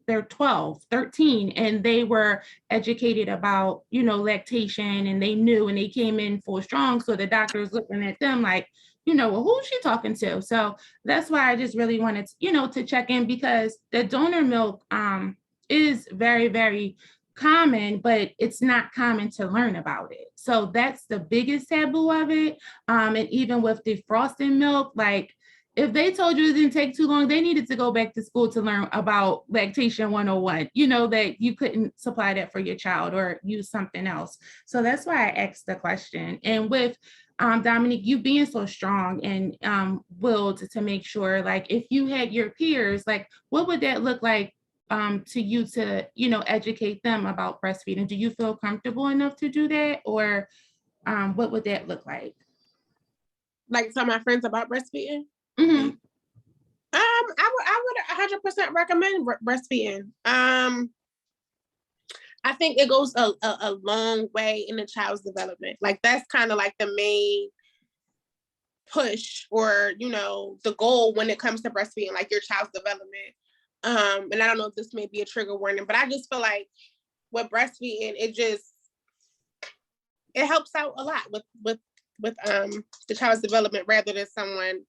they're 12, 13, and they were educated about, lactation, and they knew, and they came in full strong. So the doctor was looking at them like, well, who's she talking to? So that's why I just really wanted to, to check in, because the donor milk is very, very common, but it's not common to learn about it. So that's the biggest taboo of it. And even with defrosting milk, like, if they told you it didn't take too long, they needed to go back to school to learn about lactation 101, that you couldn't supply that for your child or use something else. So that's why I asked the question. And with Dominique, you being so strong and willed to make sure, like, if you had your peers, like, what would that look like to you to, educate them about breastfeeding? Do you feel comfortable enough to do that? Or what would that look like? Like, tell my friends about breastfeeding? Mm-hmm. I would 100% recommend breastfeeding. I think it goes a long way in a child's development. Like, that's kind of like the main push, or the goal when it comes to breastfeeding, like your child's development. And I don't know if this may be a trigger warning, but I just feel like with breastfeeding, it helps out a lot with the child's development, rather than someone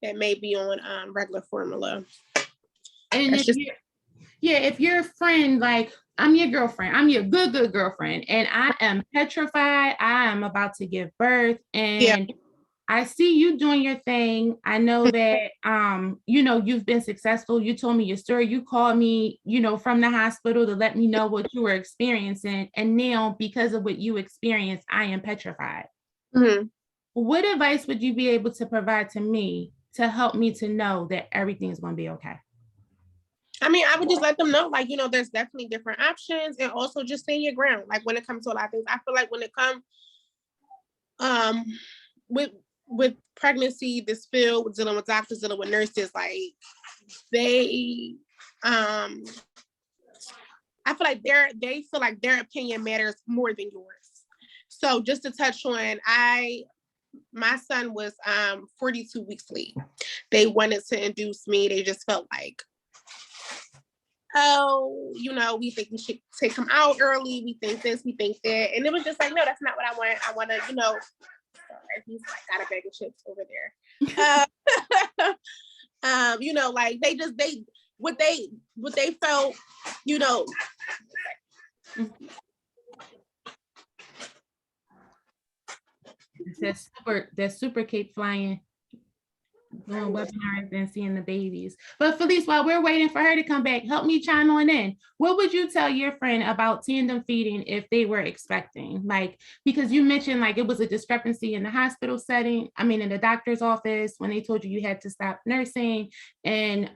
that may be on regular formula. And if you're a friend, like, I'm your girlfriend, I'm your good girlfriend, and I am petrified, I am about to give birth, and I see you doing your thing. I know that, you've been successful. You told me your story. You called me, from the hospital to let me know what you were experiencing. And now, because of what you experienced, I am petrified. Mm-hmm. What advice would you be able to provide to me to help me to know that everything's going to be okay? I mean, I would just let them know, like, there's definitely different options, and also just stand your ground. Like, when it comes to a lot of things, I feel like when it comes with pregnancy, this field, with dealing with doctors, dealing with nurses, like, they I feel like they feel like their opinion matters more than yours. So just to touch on, my son was 42 weeks late. They wanted to induce me. They just felt like, oh, we think we should take him out early. We think this, we think that. And it was just like, no, that's not what I want. I want to, he's like got a bag of chips over there. Like, what they felt, That super cape flying, doing webinars and seeing the babies. But Felice, while we're waiting for her to come back, help me chime on in. What would you tell your friend about tandem feeding if they were expecting? Like, because you mentioned, like, it was a discrepancy in the hospital setting, in the doctor's office, when they told you had to stop nursing, and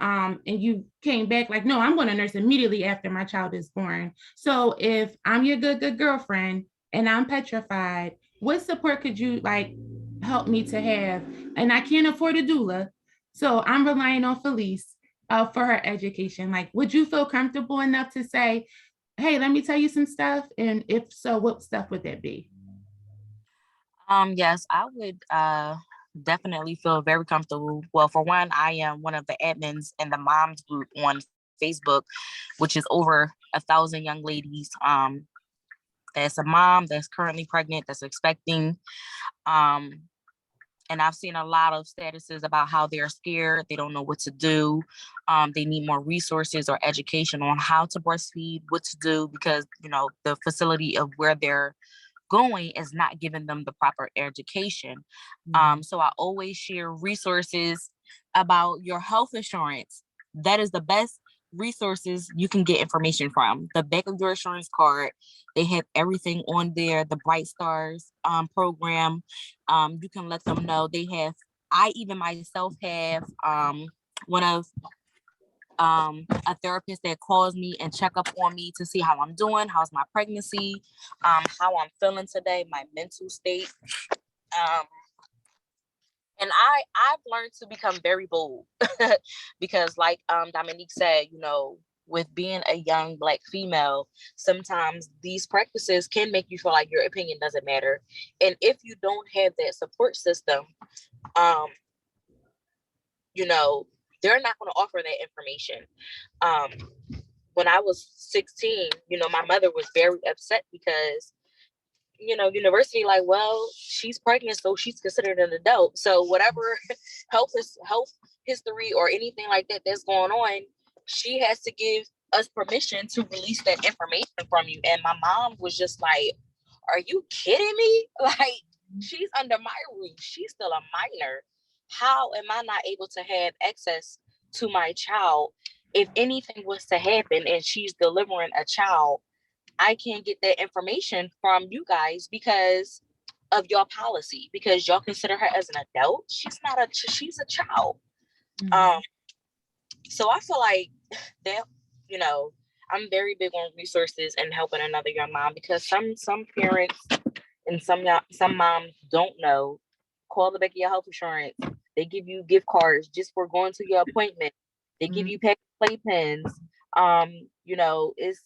you came back like, no, I'm going to nurse immediately after my child is born. So if I'm your good girlfriend and I'm petrified, what support could you, like, help me to have? And I can't afford a doula, so I'm relying on Felice for her education. Like, would you feel comfortable enough to say, hey, let me tell you some stuff? And if so, what stuff would that be? Yes, I would definitely feel very comfortable. Well, for one, I am one of the admins in the moms group on Facebook, which is over 1,000 young ladies. That's a mom that's currently pregnant, that's expecting. And I've seen a lot of statuses about how they're scared, they don't know what to do. They need more resources or education on how to breastfeed, what to do, because the facility of where they're going is not giving them the proper education. So I always share resources about your health insurance. That is the best resources you can get information from. The back of your insurance card, they have everything on there. The Bright Stars program, you can let them know. I even myself have one of a therapist that calls me and check up on me to see how I'm doing, how's my pregnancy, how I'm feeling today, my mental state. And I've learned to become very bold because like Dominique said, with being a young Black female, sometimes these practices can make you feel like your opinion doesn't matter. And if you don't have that support system, they're not going to offer that information. When I was 16, my mother was very upset because, university, like, well, she's pregnant, so she's considered an adult. So whatever health history or anything like that that's going on, she has to give us permission to release that information from you. And my mom was just like, are you kidding me? Like, she's under my roof. She's still a minor. How am I not able to have access to my child? If anything was to happen and she's delivering a child, I can't get that information from you guys because of your policy, because y'all consider her as an adult. She's a child. So I feel like that, I'm very big on resources and helping another young mom, because some parents and some moms don't know. Call the back of your health insurance. They give you gift cards just for going to your appointment. They give you playpens. It's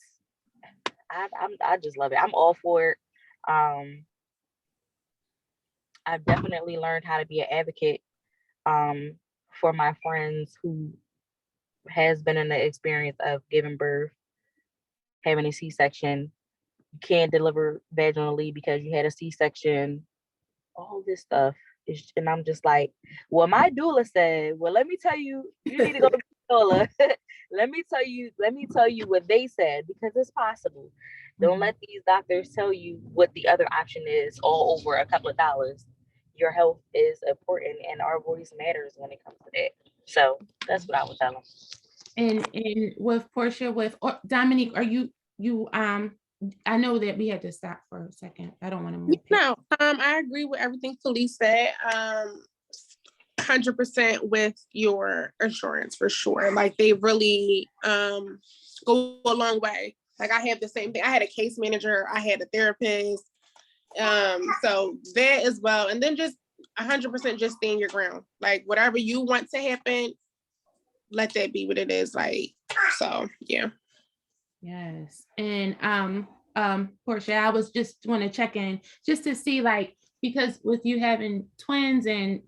I just love it. I'm all for it. I've definitely learned how to be an advocate for my friends who has been in the experience of giving birth, having a C-section. You can't deliver vaginally because you had a C-section. All this stuff. And I'm just like, well, my doula said, well, let me tell you, you need to go to the doula. let me tell you what they said, because it's possible. Don't let these doctors tell you what the other option is all over a couple of dollars. Your health is important and our voice matters when it comes to that. So that's what I would tell them. And with Portia, Dominique, are you I know that we had to stop for a second. I don't want to move. No, I agree with everything Felice said. 100% with your insurance for sure. Like, they really go a long way. Like, I have the same thing. I had a case manager, I had a therapist. So that as well. And then just 100% just stand your ground. Like, whatever you want to happen, let that be what it is. Like, so yeah. Yes. And Portia, I was just want to check in just to see, like, because with you having twins and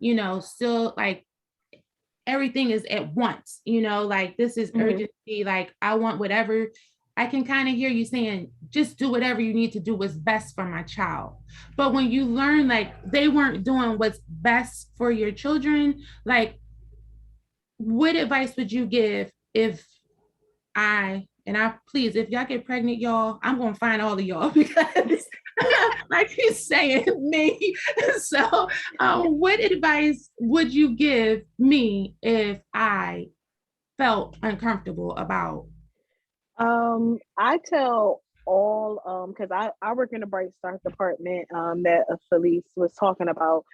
still like everything is at once, like this is urgency, like I want whatever. I can kind of hear you saying, just do whatever you need to do what's best for my child. But when you learn like they weren't doing what's best for your children, like what advice would you give if please, if y'all get pregnant, y'all, I'm gonna find all of y'all because like he's saying me. So what advice would you give me if I felt uncomfortable about? I tell all because I work in the Bright Stars department that Felice was talking about.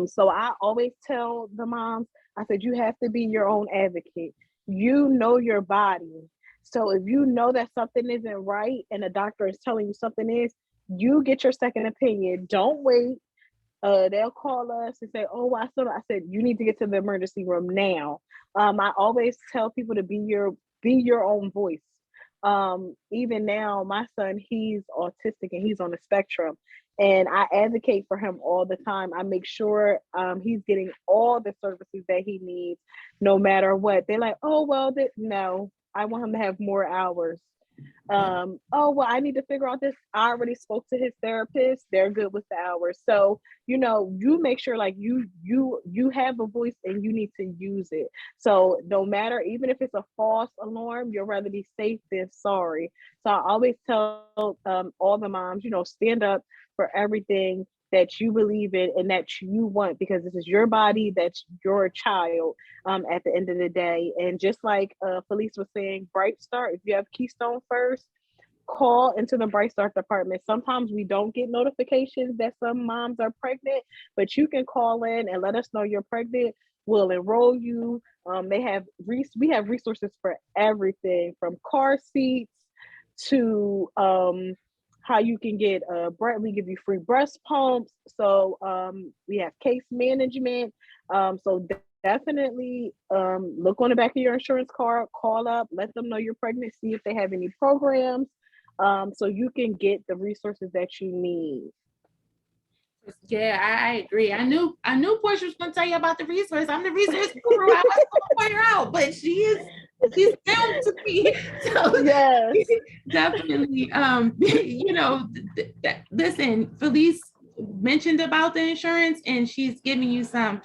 So I always tell the moms, I said, you have to be your own advocate. You know your body. So if you know that something isn't right and the doctor is telling you something is, you get your second opinion. Don't wait. They'll call us and say, oh, I said, you need to get to the emergency room now. I always tell people to be your own voice. Even now, my son, he's autistic and he's on the spectrum. And I advocate for him all the time. I make sure he's getting all the services that he needs, no matter what. They're like, oh, well, no, I want him to have more hours. Oh, well, I need to figure out this. I already spoke to his therapist. They're good with the hours. So, you make sure like you have a voice and you need to use it. So no matter, even if it's a false alarm, you'll rather be safe than sorry. So I always tell all the moms, stand up for everything that you believe in and that you want, because this is your body, that's your child at the end of the day. And just like Felice was saying, Bright Start, if you have Keystone First, call into the Bright Start department. Sometimes we don't get notifications that some moms are pregnant, but you can call in and let us know you're pregnant. We'll enroll you. We have resources for everything from car seats to how you can get we give you free breast pumps. So we have case management. So definitely look on the back of your insurance card, call up, let them know you're pregnant, see if they have any programs, so you can get the resources that you need. Yeah, I agree. I knew Portia was going to tell you about the resource. I'm the resource guru. I was going to point her out, but she's down to me. So yes, definitely. Listen, Felice mentioned about the insurance, and she's giving you some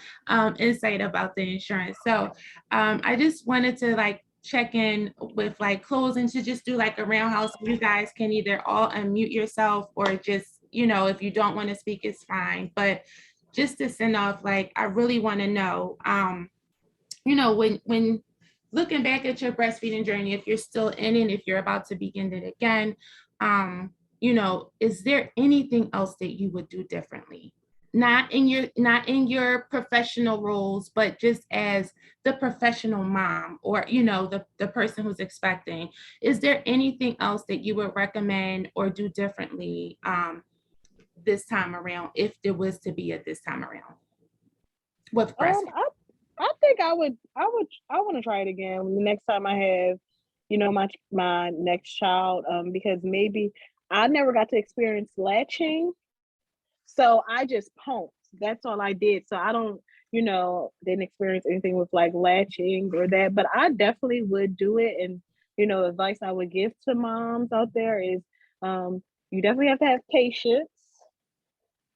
insight about the insurance. So I just wanted to check in with closing to just do a roundhouse. You guys can either all unmute yourself or just, if you don't want to speak, it's fine. But just to send off, I really want to know, when looking back at your breastfeeding journey, if you're still in it, if you're about to begin it again, is there anything else that you would do differently? Not in your professional roles, but just as the professional mom or, the person who's expecting. Is there anything else that you would recommend or do differently this time around, if there was to be a this time around with breastfeeding? I think I want to try it again the next time I have, my next child, because maybe I never got to experience latching. So I just pumped. That's all I did. So I don't, didn't experience anything with latching or that, but I definitely would do it. And, advice I would give to moms out there is you definitely have to have patience.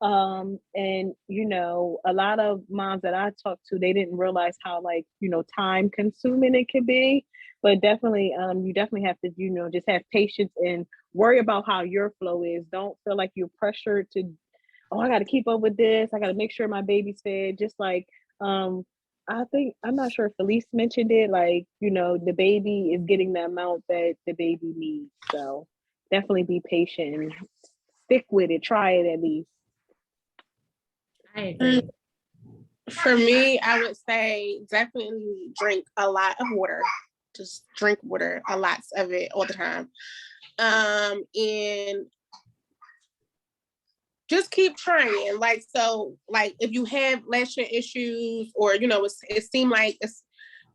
And a lot of moms that I talked to, they didn't realize how time consuming it can be. But definitely you definitely have to just have patience and worry about how your flow is. Don't feel like you're pressured to, oh, I got to keep up with this, I got to make sure my baby's fed. Just I think, I'm not sure if Felice mentioned it, the baby is getting the amount that the baby needs. So definitely be patient and stick with it, try it at least. I agree. For me, I would say definitely drink a lot of water. Just drink water, a lot of it all the time. And just keep trying. If you have latching issues or, it seemed like it's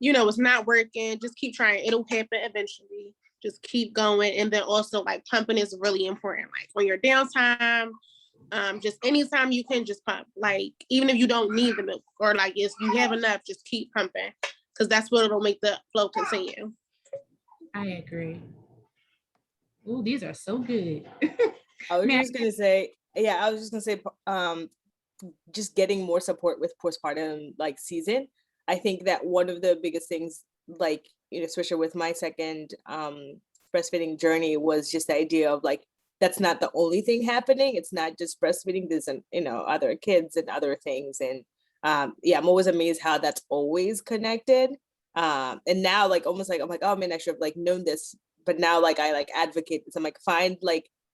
not working, just keep trying. It'll happen eventually. Just keep going. And then also pumping is really important. On your downtime, just anytime you can just pump, even if you don't need the milk or if you have enough, just keep pumping, because that's what it'll make the flow continue. I agree. Oh, these are so good. I was just gonna say, just getting more support with postpartum season. I think that one of the biggest things, especially with my second breastfeeding journey, was just the idea of that's not the only thing happening. It's not just breastfeeding. There's other kids and other things. And I'm always amazed how that's always connected. And now almost I'm oh man, I should have known this. But now I advocate this. I'm find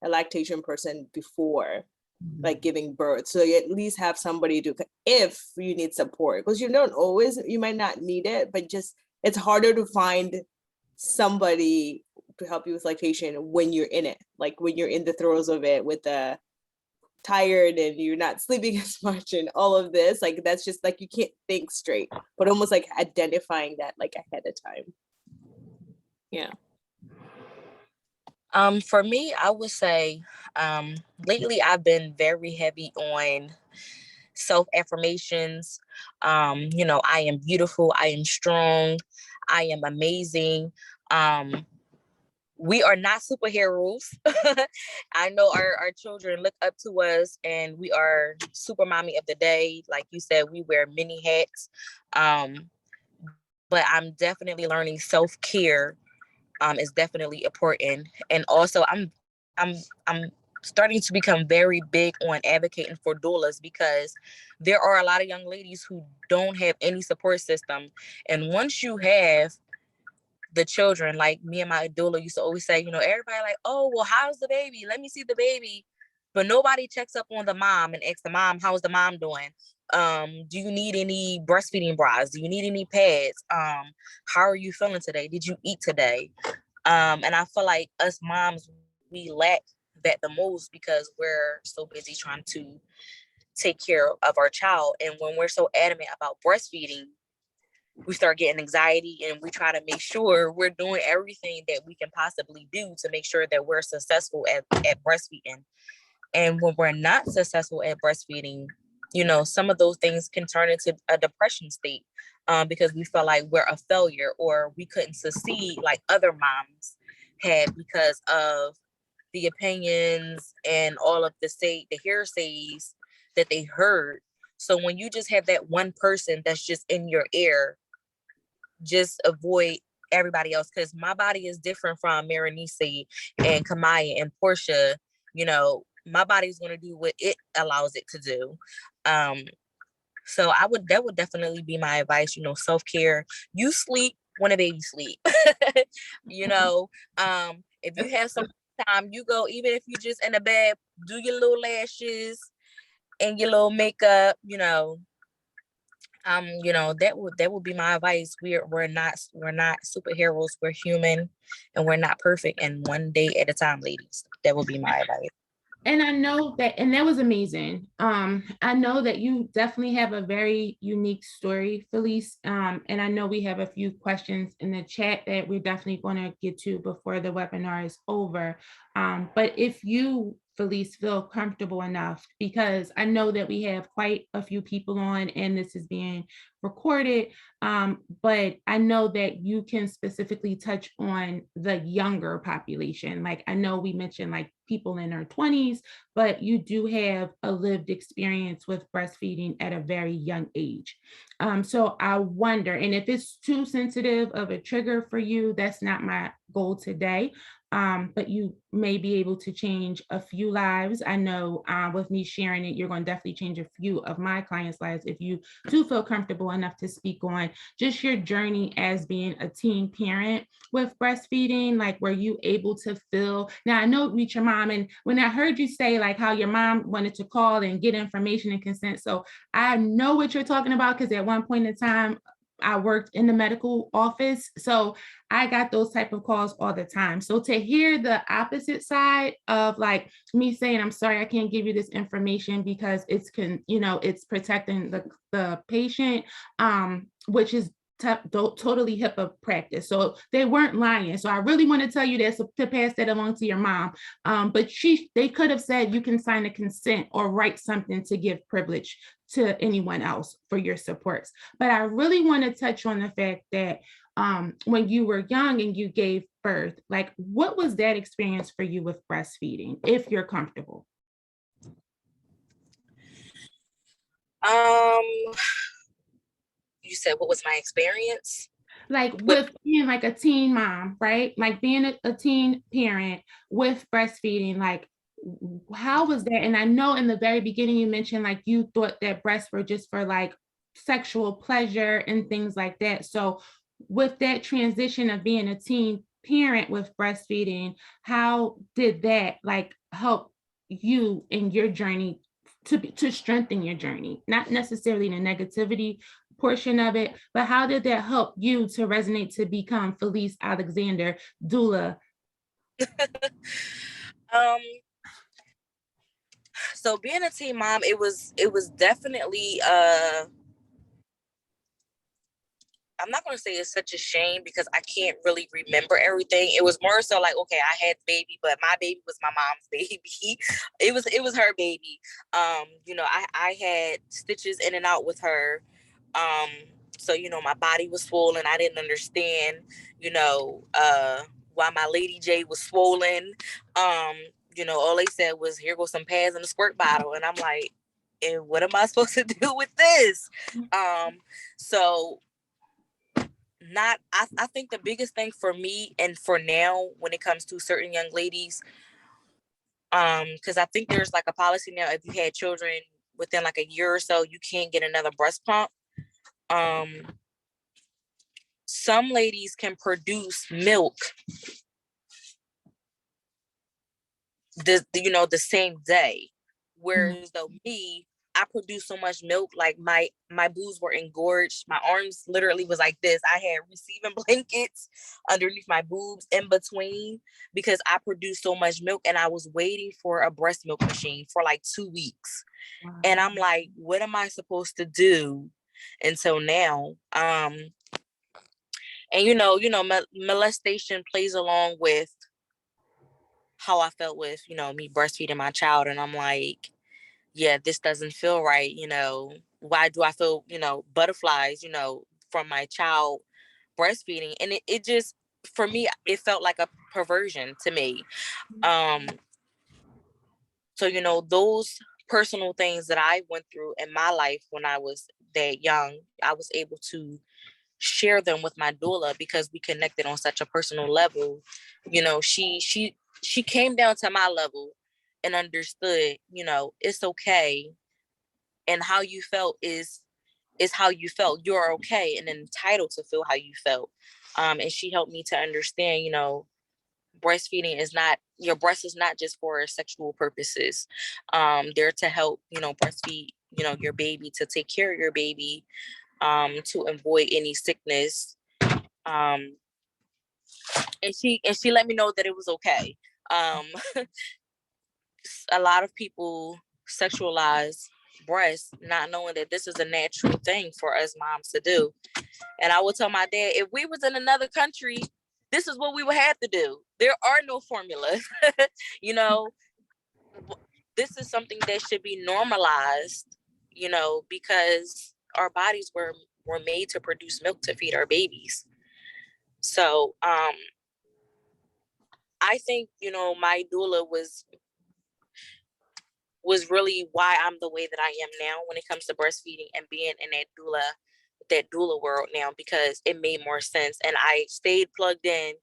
a lactation person before giving birth. So you at least have somebody to, if you need support, because you might not need it, but just it's harder to find somebody to help you with lactation when you're in it, when you're in the throes of it, with the tired and you're not sleeping as much and all of this, that's just you can't think straight, but almost identifying that ahead of time. Yeah. For me, I would say lately I've been very heavy on self-affirmations. I am beautiful, I am strong, I am amazing. We are not superheroes. I know our children look up to us and we are super mommy of the day. Like you said, we wear many hats. Um, but I'm definitely learning self-care is definitely important. And also I'm starting to become very big on advocating for doulas because there are a lot of young ladies who don't have any support system. And once you have the children, like me and my doula used to always say, everybody like, oh, well, how's the baby? Let me see the baby. But nobody checks up on the mom and asks the mom, how's the mom doing? Do you need any breastfeeding bras? Do you need any pads? How are you feeling today? Did you eat today? And I feel like us moms, we lack that the most because we're so busy trying to take care of our child. And when we're so adamant about breastfeeding, we start getting anxiety and we try to make sure we're doing everything that we can possibly do to make sure that we're successful at breastfeeding. And when we're not successful at breastfeeding, some of those things can turn into a depression state because we feel like we're a failure or we couldn't succeed like other moms had because of the opinions and all of the hearsays that they heard. So when you just have that one person that's just in your ear, just avoid everybody else because my body is different from Marinese and Kamaya and Portia. My body's going to do what it allows it to do. So that would definitely be my advice, self-care. You sleep when a baby sleep. If you have some time, you go, even if you just in a bed, do your little lashes and your little makeup, that would be my advice. We're not superheroes, we're human and we're not perfect, and one day at a time, ladies. That would be my advice. And I know that, and that was amazing. I know that you definitely have a very unique story, Felice. And I know we have a few questions in the chat that we're definitely going to get to before the webinar is over. But if you, Felice, feel comfortable enough, because I know that we have quite a few people on and this is being recorded, but I know that you can specifically touch on the younger population. Like I know we mentioned like people in their 20s, but you do have a lived experience with breastfeeding at a very young age. So I wonder, and if it's too sensitive of a trigger for you, that's not my goal today. But you may be able to change a few lives. I know with me sharing it, you're going to definitely change a few of my clients' lives if you do feel comfortable enough to speak on just your journey as being a teen parent with breastfeeding. Like, were you able to feel, now I know Reach Your Mom, and when I heard you say like how your mom wanted to call and get information and consent, so I know what you're talking about because at one point in time, I worked in the medical office. So I got those type of calls all the time. So to hear the opposite side of like me saying, I'm sorry, I can't give you this information because it's it's protecting the patient, which is totally HIPAA practice. So they weren't lying. So I really want to tell you this to pass that along to your mom. But they could have said you can sign a consent or write something to give privilege to anyone else for your supports. But I really want to touch on the fact that when you were young and you gave birth, like what was that experience for you with breastfeeding, if you're comfortable? You said what was my experience? Like with being like a teen mom, right? Like being a teen parent with breastfeeding, like how was that? And I know in the very beginning you mentioned like you thought that breasts were just for like sexual pleasure and things like that. So with that transition of being a teen parent with breastfeeding, how did that like help you in your journey to strengthen your journey? Not necessarily the negativity portion of it, but how did that help you to resonate to become Felice Alexander, doula? So being a teen mom, it was definitely I'm not going to say it's such a shame because I can't really remember everything. It was more so like, okay, I had the baby, but my baby was my mom's baby. It was her baby. You know, I had stitches in and out with her. So, you know, my body was swollen. I didn't understand, you know, why my Lady J was swollen. You know, all they said was, here goes some pads and a squirt bottle. And I'm like, and what am I supposed to do with this? So I think the biggest thing for me and for now when it comes to certain young ladies, because I think there's like a policy now, if you had children within like a year or so, you can't get another breast pump. Some ladies can produce milk the same day, whereas though me, I produced so much milk, like my boobs were engorged. My arms literally was like this. I had receiving blankets underneath my boobs in between because I produced so much milk, and I was waiting for a breast milk machine for like 2 weeks. Wow. And I'm like, what am I supposed to do until now? And molestation plays along with how I felt with, me breastfeeding my child. And I'm like, yeah, this doesn't feel right. Why do I feel, butterflies, from my child breastfeeding? And it just, for me, it felt like a perversion to me. So, those personal things that I went through in my life when I was that young, I was able to share them with my doula because we connected on such a personal level. She came down to my level and understood, it's okay. And how you felt is how you felt. You're okay and entitled to feel how you felt. And she helped me to understand, breastfeeding is not, your breast is not just for sexual purposes. They're to help, breastfeed, your baby, to take care of your baby, to avoid any sickness. And she let me know that it was okay. A lot of people sexualize breasts, not knowing that this is a natural thing for us moms to do. And I would tell my dad, if we was in another country, this is what we would have to do. There are no formulas. This is something that should be normalized, because our bodies were made to produce milk to feed our babies. So I think, my doula was really why I'm the way that I am now when it comes to breastfeeding and being in that doula world now, because it made more sense. And I stayed plugged in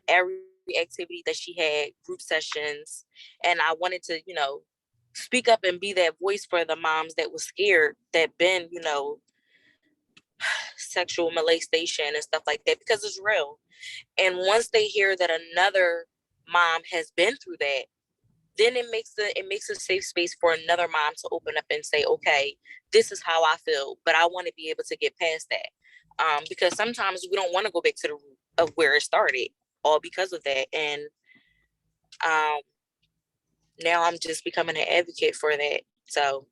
every activity that she had, group sessions. And I wanted to, speak up and be that voice for the moms that was scared, that been, sexual molestation and stuff like that, because it's real. And once they hear that another mom has been through that, then it makes a safe space for another mom to open up and say, okay, this is how I feel, but I want to be able to get past that. Because sometimes we don't want to go back to the root of where it started, all because of that. And now I'm just becoming an advocate for that. So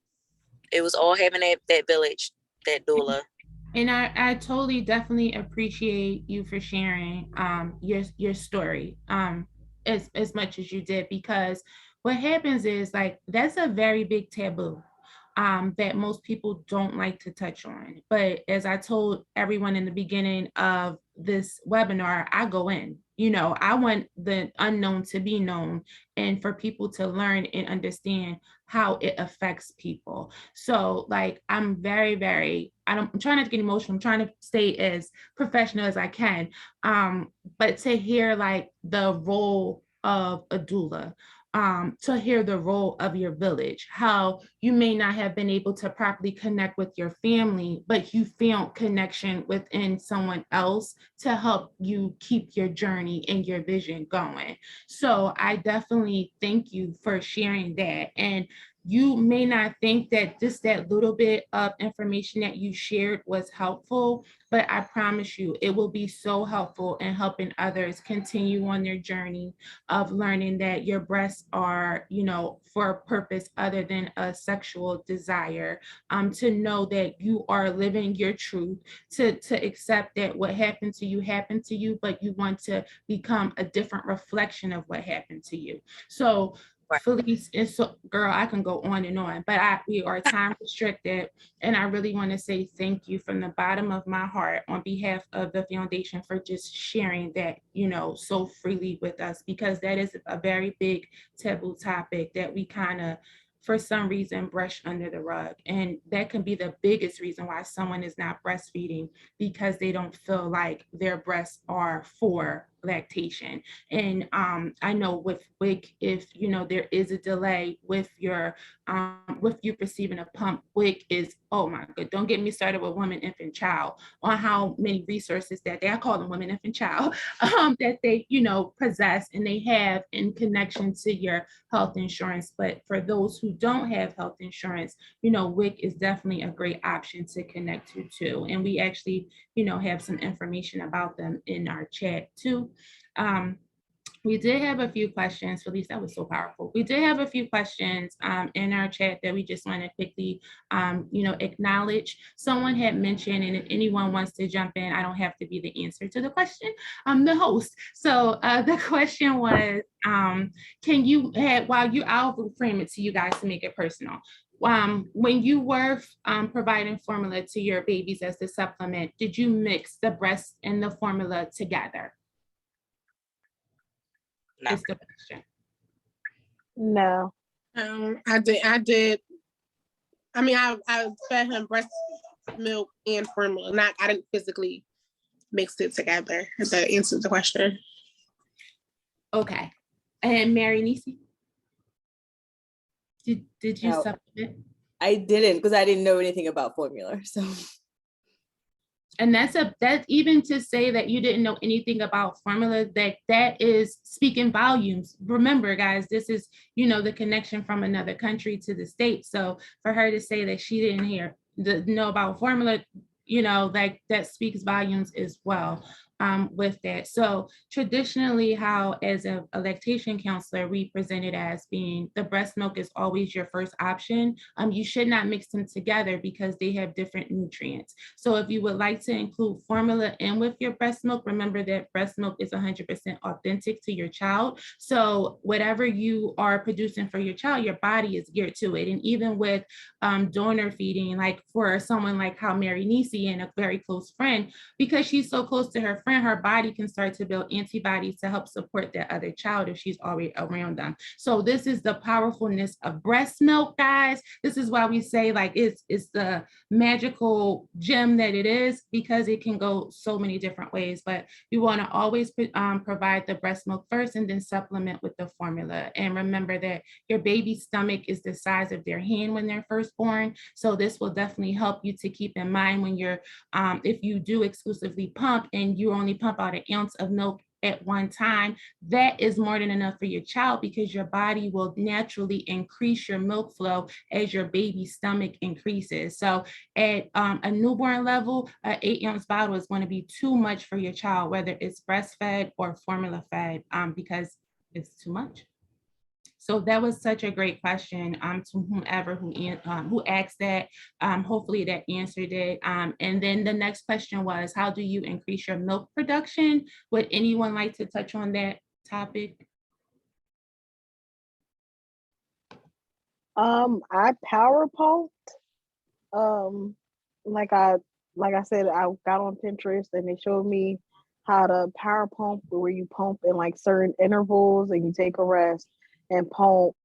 it was all having that village, that doula. And I totally definitely appreciate you for sharing your story as much as you did, because what happens is, like, that's a very big taboo that most people don't like to touch on. But as I told everyone in the beginning of this webinar, I go in. I want the unknown to be known and for people to learn and understand how it affects people. So, like, I'm very, very, I'm trying not to get emotional. I'm trying to stay as professional as I can. But to hear, like, the role of a doula, to hear the role of your village, how you may not have been able to properly connect with your family, but you found connection within someone else to help you keep your journey and your vision going. So I definitely thank you for sharing that. And you may not think that just that little bit of information that you shared was helpful, but I promise you, it will be so helpful in helping others continue on their journey of learning that your breasts are, for a purpose other than a sexual desire, to know that you are living your truth, to accept that what happened to you, but you want to become a different reflection of what happened to you. So Felice, and so girl, I can go on and on, but we are time restricted, and I really want to say thank you from the bottom of my heart on behalf of the foundation for just sharing that, so freely with us, because that is a very big taboo topic that we kind of, for some reason, brush under the rug. And that can be the biggest reason why someone is not breastfeeding, because they don't feel like their breasts are for lactation. And I know with WIC, if there is a delay with you receiving a pump, WIC is, oh my god, don't get me started with woman, infant, child, on how many resources that I call them women, infant, child, that they possess and they have in connection to your health insurance. But for those who don't have health insurance, WIC is definitely a great option to connect to too. And we actually have some information about them in our chat too. We did have a few questions. Felice, that was so powerful. We did have a few questions in our chat that we just want to quickly, acknowledge. Someone had mentioned, and if anyone wants to jump in, I don't have to be the answer to the question. I'm the host. So the question was, I'll frame it to you guys to make it personal. When you were providing formula to your babies as a supplement, did you mix the breast and the formula together? No. Is the question. No. I did. I mean, I fed him breast milk and formula. I didn't physically mix it together. If that answers the question. Okay. And Mary Nisi, did you supplement? I didn't, because I didn't know anything about formula. So. And that's even to say that you didn't know anything about formula, that is speaking volumes. Remember, guys, this is, the connection from another country to the States. So for her to say that she didn't know about formula, that speaks volumes as well. With that. So traditionally, how as a lactation counselor, we present it as being the breast milk is always your first option. You should not mix them together because they have different nutrients. So if you would like to include formula in with your breast milk, remember that breast milk is 100% authentic to your child. So whatever you are producing for your child, your body is geared to it. And even with donor feeding, like for someone like how Mary Nisi and a very close friend, because she's so close to her friend, her body can start to build antibodies to help support that other child if she's already around them. So this is the powerfulness of breast milk, guys. This is why we say like it's the magical gem that it is, because it can go so many different ways. But you want to always provide the breast milk first and then supplement with the formula. And remember that your baby's stomach is the size of their hand when they're first born. So this will definitely help you to keep in mind when you're, if you do exclusively pump and you only pump out an ounce of milk at one time, that is more than enough for your child, because your body will naturally increase your milk flow as your baby's stomach increases. So at a newborn level, an 8-ounce bottle is going to be too much for your child, whether it's breastfed or formula fed, because it's too much. So that was such a great question to whomever who asked that. Hopefully that answered it. And then the next question was, how do you increase your milk production? Would anyone like to touch on that topic? I power pumped. Like I said, I got on Pinterest and they showed me how to power pump, where you pump in like certain intervals and you take a rest and pump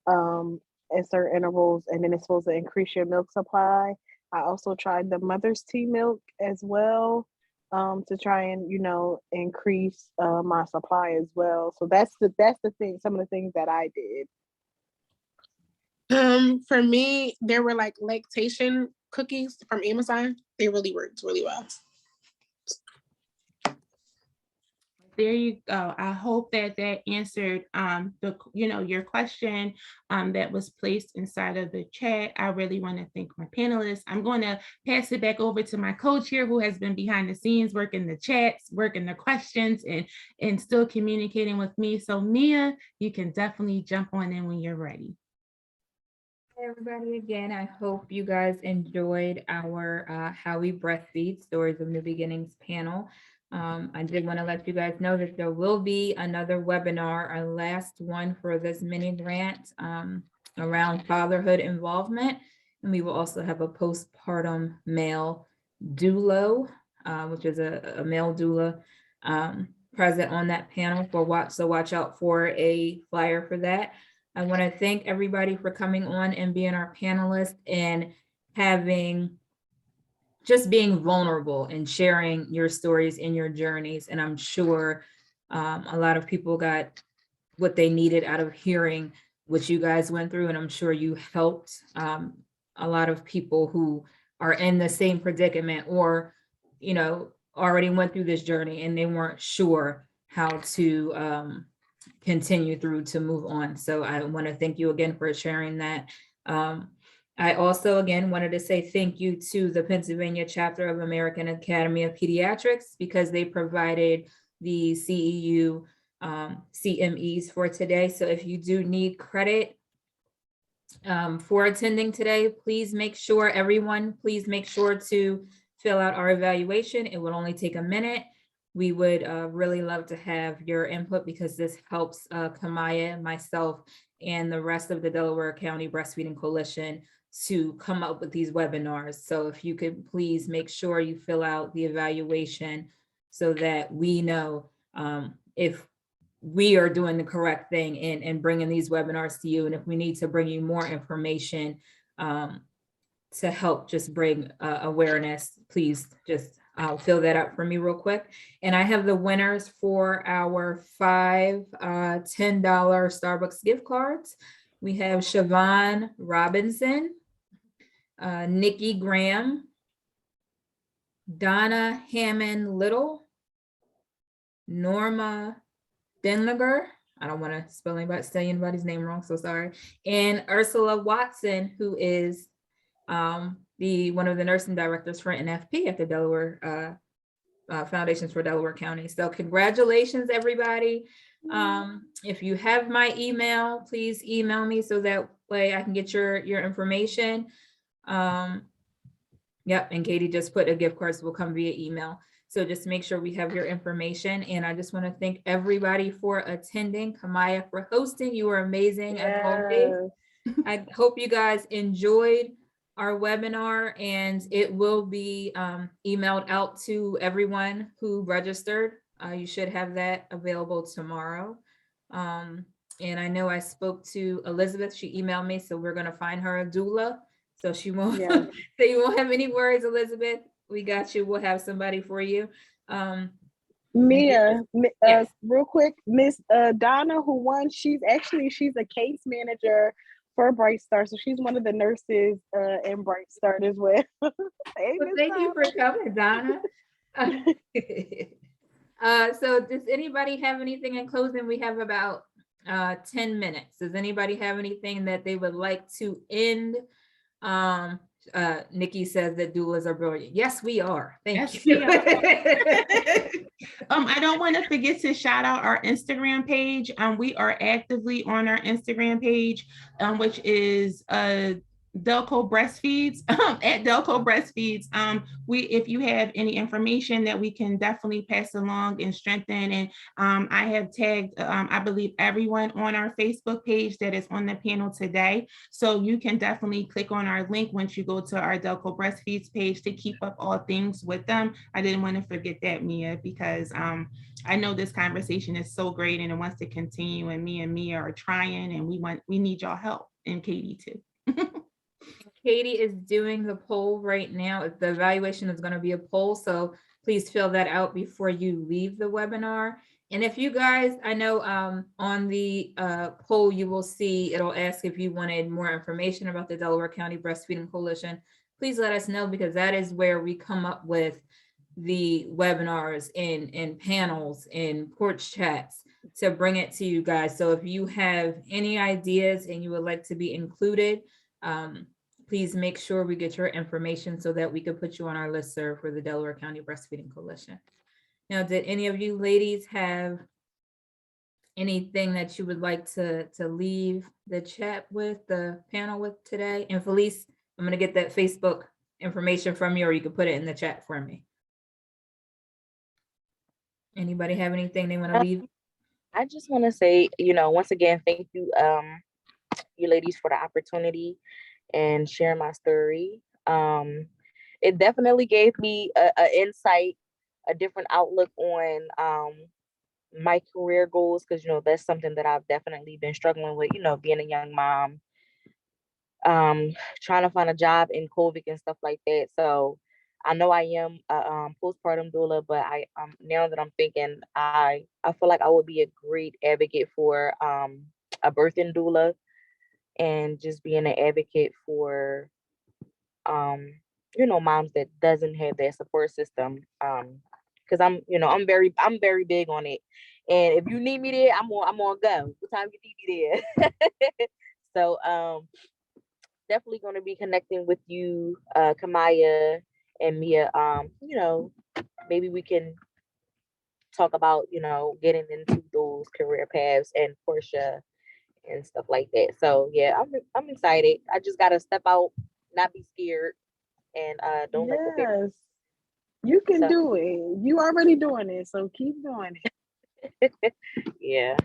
at certain intervals, and then it's supposed to increase your milk supply. I also tried the mother's tea milk as well, to try and increase my supply as well. So that's the thing. Some of the things that I did. For me, there were like lactation cookies from Amazon. They really worked really well. there you go. I hope that answered your question that was placed inside of the chat. I really want to thank my panelists. I'm going to pass it back over to my coach here, who has been behind the scenes working the chats, working the questions, and still communicating with me. So Mia, you can definitely jump on in when you're ready. Hey everybody, again, I hope you guys enjoyed our How We Breastfeed Stories of New Beginnings panel. I did want to let you guys know that there will be another webinar, our last one for this mini grant around fatherhood involvement. And we will also have a postpartum male doula, which is a male doula present on that panel so watch out for a flyer for that. I want to thank everybody for coming on and being our panelists and being vulnerable and sharing your stories and your journeys. And I'm sure a lot of people got what they needed out of hearing what you guys went through. And I'm sure you helped a lot of people who are in the same predicament or, already went through this journey and they weren't sure how to continue through to move on. So I want to thank you again for sharing that. I also, again, wanted to say thank you to the Pennsylvania chapter of American Academy of Pediatrics because they provided the CEU CMEs for today. So if you do need credit for attending today, please make sure to fill out our evaluation. It will only take a minute. We would really love to have your input because this helps Kamaya, myself, and the rest of the Delaware County Breastfeeding Coalition to come up with these webinars. So if you could please make sure you fill out the evaluation so that we know if we are doing the correct thing in bringing these webinars to you. And if we need to bring you more information to help just bring awareness, please just fill that out for me real quick. And I have the winners for our 5 $10 Starbucks gift cards. We have Siobhan Robinson, Nikki Graham, Donna Hammond Little, Norma Denliger. I don't want to say anybody's name wrong, so sorry. And Ursula Watson, who is one of the nursing directors for NFP at the Delaware Foundations for Delaware County. So congratulations, everybody. If you have my email, please email me so that way I can get your information. Yep, and Katie just put a gift card, so will come via email. So just make sure we have your information. And I just want to thank everybody for attending. Kamaya for hosting. You were amazing as always. I hope you guys enjoyed our webinar, and it will be emailed out to everyone who registered. You should have that available tomorrow. And I know I spoke to Elizabeth. She emailed me, so we're going to find her a doula. So she won't, so you won't have any worries, Elizabeth. We got you. We'll have somebody for you. Mia, yes. real quick, Miss Donna, who won, she's a case manager for Bright Star. So she's one of the nurses in Bright Star as well. Hey, well, thank you for coming, Donna. So does anybody have anything in closing? We have about 10 minutes. Does anybody have anything that they would like to end? Nikki says that doulas are brilliant. Yes, we are. Thank you. I don't want to forget to shout out our Instagram page. We are actively on our Instagram page, which is Delco Breastfeeds at Delco Breastfeeds. If you have any information that we can definitely pass along and strengthen, and I have tagged I believe everyone on our Facebook page that is on the panel today, so you can definitely click on our link once you go to our Delco Breastfeeds page to keep up all things with them. I didn't want to forget that, Mia, because I know this conversation is so great and it wants to continue, and me and Mia are trying, and we need y'all help, and Katie too. Katie is doing the poll right now. The evaluation is going to be a poll, so please fill that out before you leave the webinar. And if you guys, I know on the poll, you will see it'll ask if you wanted more information about the Delaware County Breastfeeding Coalition. Please let us know, because that is where we come up with the webinars in panels, in porch chats, to bring it to you guys. So if you have any ideas and you would like to be included, please make sure we get your information so that we could put you on our listserv for the Delaware County Breastfeeding Coalition. Now, did any of you ladies have anything that you would like to leave the chat with, the panel with today? And Felice, I'm gonna get that Facebook information from you, or you can put it in the chat for me. Anybody have anything they want to leave? I just want to say, once again, thank you, you ladies, for the opportunity and sharing my story. It definitely gave me a insight, a different outlook on my career goals, because that's something that I've definitely been struggling with, being a young mom, trying to find a job in COVID and stuff like that. So I know I am a postpartum doula, but now that I'm thinking, I feel like I would be a great advocate for a birthing doula, and just being an advocate for moms that doesn't have that support system. Because I'm very big on it. And if you need me there, I'm on go. What time you need me there? So definitely going to be connecting with you, Kamaya and Mia. Maybe we can talk about, getting into those career paths, and Portia and stuff like that. So yeah, I'm excited. I just gotta step out, not be scared, and don't let the fear. Yes, you can do it. You already doing it, so keep doing it. Yeah.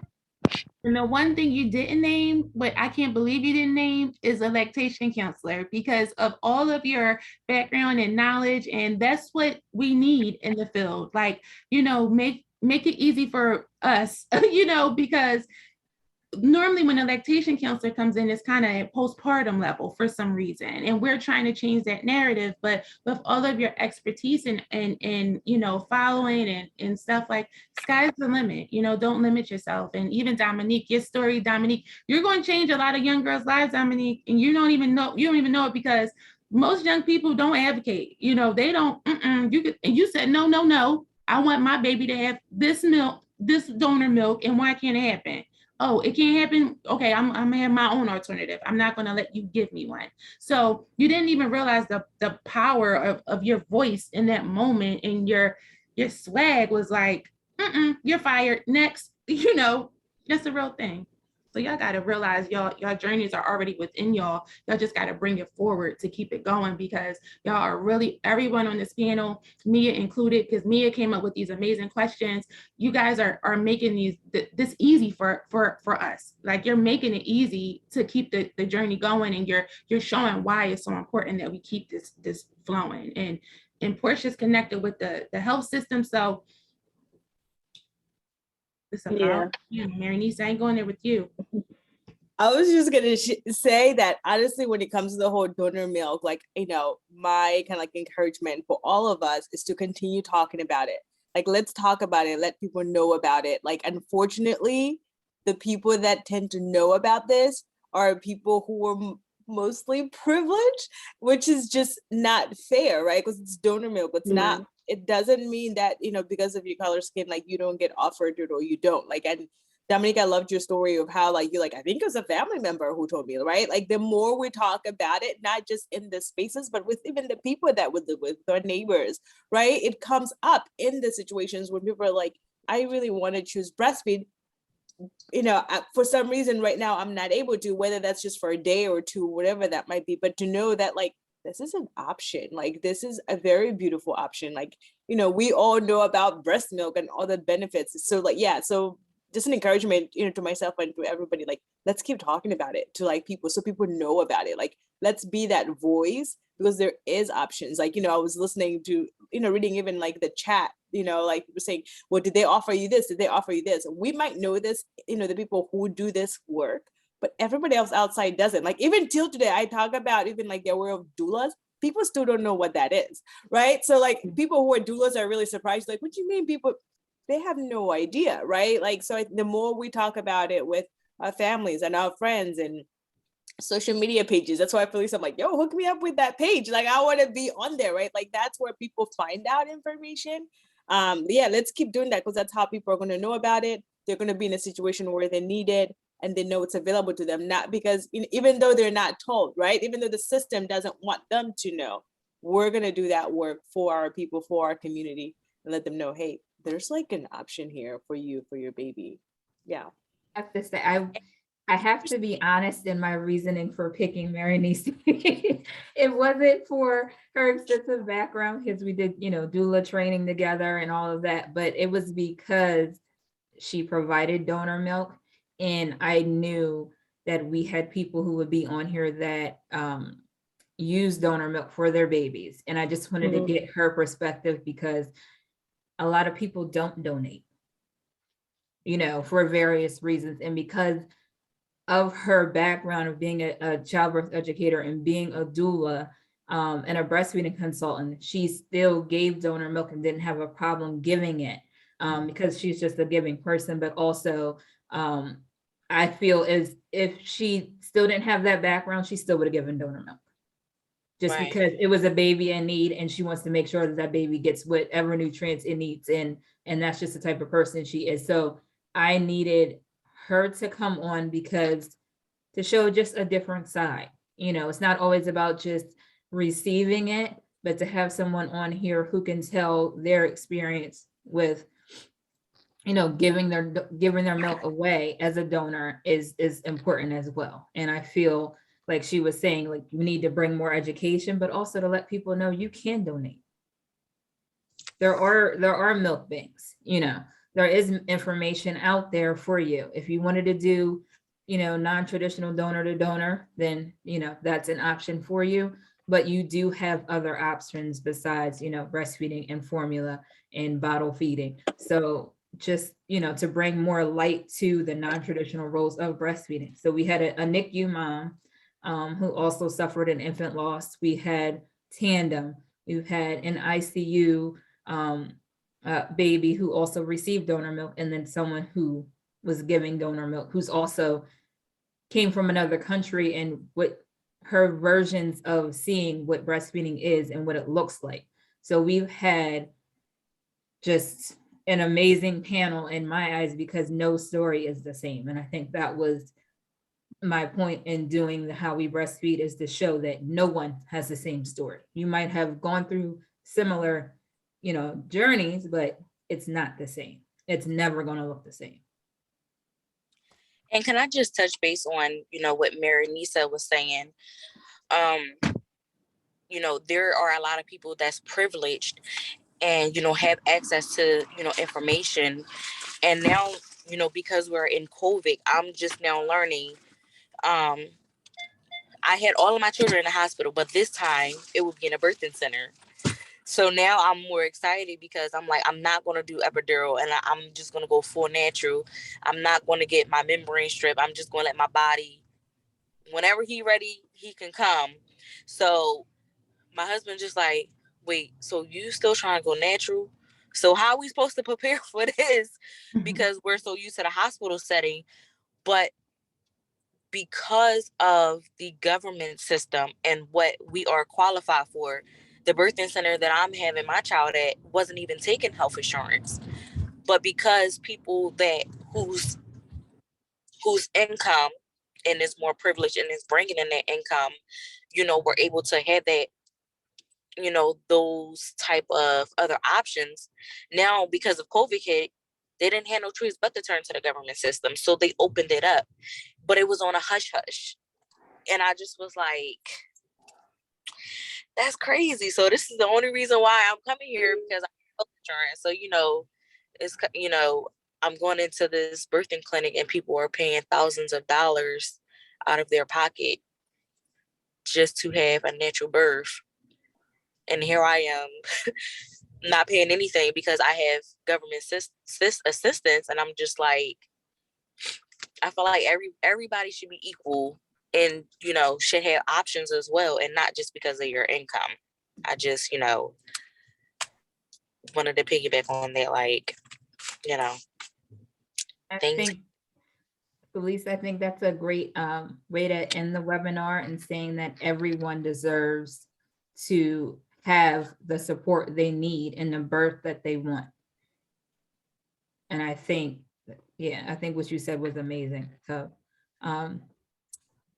And the one thing you didn't name, but I can't believe you didn't name, is a lactation counselor, because of all of your background and knowledge. And that's what we need in the field. Like, make it easy for us, because normally when a lactation counselor comes in, it's kind of at postpartum level for some reason. And we're trying to change that narrative. But with all of your expertise and following and stuff, like, sky's the limit. Don't limit yourself. And even Dominique, your story, Dominique, you're going to change a lot of young girls' lives, Dominique, and you don't even know it, because most young people don't advocate. They don't. You said no. I want my baby to have this milk, this donor milk, and why can't it happen? Oh, it can't happen. Okay, I'm gonna have my own alternative. I'm not gonna let you give me one. So you didn't even realize the power of your voice in that moment, and your swag was like, you're fired. Next, that's a real thing. So y'all gotta realize y'all journeys are already within y'all. Y'all just gotta bring it forward to keep it going, because y'all are really, everyone on this panel, Mia included, because Mia came up with these amazing questions. You guys are making this easy for us. Like, you're making it easy to keep the journey going, and you're showing why it's so important that we keep this flowing. And Portia's connected with the health system, so it's about Mary-Niece, I ain't going there with you. I was just gonna say that honestly, when it comes to the whole donor milk, like, my kind of like encouragement for all of us is to continue talking about it. Like, let's talk about it, let people know about it. Like, unfortunately, the people that tend to know about this are people who are mostly privileged, which is just not fair, right? Because it's donor milk. It's not, it doesn't mean that, because of your color skin, like, you don't get offered it or you don't. Like, and Dominique, I loved your story of how, like, you're like, I think it was a family member who told me, right? Like, the more we talk about it, not just in the spaces, but with even the people that we live with, our neighbors, right? It comes up in the situations when people are like, I really want to choose breastfeed. For some reason right now, I'm not able to, whether that's just for a day or two, whatever that might be, but to know that, like, this is an option. Like, this is a very beautiful option. Like, we all know about breast milk and all the benefits. So, like, yeah, so just an encouragement, to myself and to everybody, like, let's keep talking about it to, like, people, so people know about it. Like, let's be that voice, because there is options. Like, I was listening to, reading even like the chat, like, people saying, well, did they offer you this? Did they offer you this? We might know this, the people who do this work, but everybody else outside doesn't. Like, even till today, I talk about even like the aware of doulas. People still don't know what that is, right? So, like, people who are doulas are really surprised. Like, what do you mean people? They have no idea, right? Like, so the more we talk about it with our families and our friends and social media pages. That's why I feel like I'm like, yo, hook me up with that page. Like, I want to be on there, right? Like, that's where people find out information. Yeah, let's keep doing that, because that's how people are going to know about it. They're going to be in a situation where they need it and they know it's available to them. Not because, even though they're not told, right? Even though the system doesn't want them to know, we're going to do that work for our people, for our community, and let them know, hey, there's like an option here for you, for your baby. Yeah. I have to say, I have to be honest in my reasoning for picking Berenice. It wasn't for her extensive background, because we did, doula training together and all of that, but it was because she provided donor milk, and I knew that we had people who would be on here that use donor milk for their babies. And I just wanted to get her perspective, because a lot of people don't donate, for various reasons. And because of her background of being a childbirth educator and being a doula and a breastfeeding consultant, she still gave donor milk and didn't have a problem giving it, because she's just a giving person. But also, I feel as if she still didn't have that background, she still would have given donor milk. Just Right. because it was a baby in need, and she wants to make sure that that baby gets whatever nutrients it needs, and that's just the type of person she is. So I needed her to come on, because to show just a different side. It's not always about just receiving it, but to have someone on here who can tell their experience with, giving their milk away as a donor is important as well. And I feel like she was saying, like, you need to bring more education, but also to let people know you can donate. There are milk banks, there is information out there for you. If you wanted to do, non-traditional donor to donor, then, that's an option for you. But you do have other options besides, breastfeeding and formula and bottle feeding. So just, to bring more light to the non-traditional roles of breastfeeding. So we had a NICU mom who also suffered an infant loss. We had tandem. We've had an ICU baby who also received donor milk, and then someone who was giving donor milk, who's also came from another country, and what her versions of seeing what breastfeeding is and what it looks like. So we've had just an amazing panel in my eyes, because no story is the same. And I think that was my point in doing the How We Breastfeed, is to show that no one has the same story. You might have gone through similar, journeys, but it's not the same. It's never going to look the same. And can I just touch base on, what Mary Nisa was saying? There are a lot of people that's privileged and, have access to, information. And now, because we're in COVID, I'm just now learning. I had all of my children in the hospital, but this time it would be in a birthing center. So now I'm more excited, because I'm like, I'm not going to do epidural, and I'm just going to go full natural. I'm not going to get my membrane strip. I'm just going to let my body, whenever he ready, he can come. So my husband just like, wait, so you still trying to go natural? So how are we supposed to prepare for this? Because we're so used to the hospital setting. But because of the government system and what we are qualified for, the birthing center that I'm having my child at wasn't even taking health insurance. But because people that whose income and is more privileged and is bringing in their income, were able to have that, those type of other options. Now, because of COVID hit, they didn't have no choice but to turn to the government system. So they opened it up, but it was on a hush hush. And I just was like, that's crazy. So this is the only reason why I'm coming here, because I have health insurance. So, it's, I'm going into this birthing clinic and people are paying thousands of dollars out of their pocket just to have a natural birth. And here I am not paying anything because I have government assistance. And I'm just like, I feel like everybody should be equal and, should have options as well. And not just because of your income. I just, wanted to piggyback on that, like, I things. think Felice, I think that's a great way to end the webinar and saying that everyone deserves to have the support they need in the birth that they want. And I think, yeah, I think what you said was amazing. So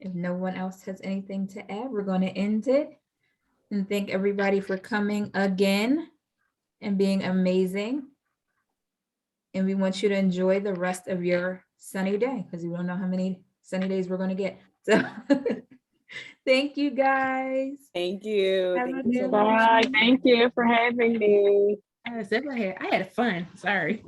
if no one else has anything to add, we're going to end it. And thank everybody for coming again and being amazing. And we want you to enjoy the rest of your sunny day because we don't know how many sunny days we're going to get. So thank you guys. Thank you. Have a Thank you so good much. Bye. Thank you for having me. I had fun. Sorry.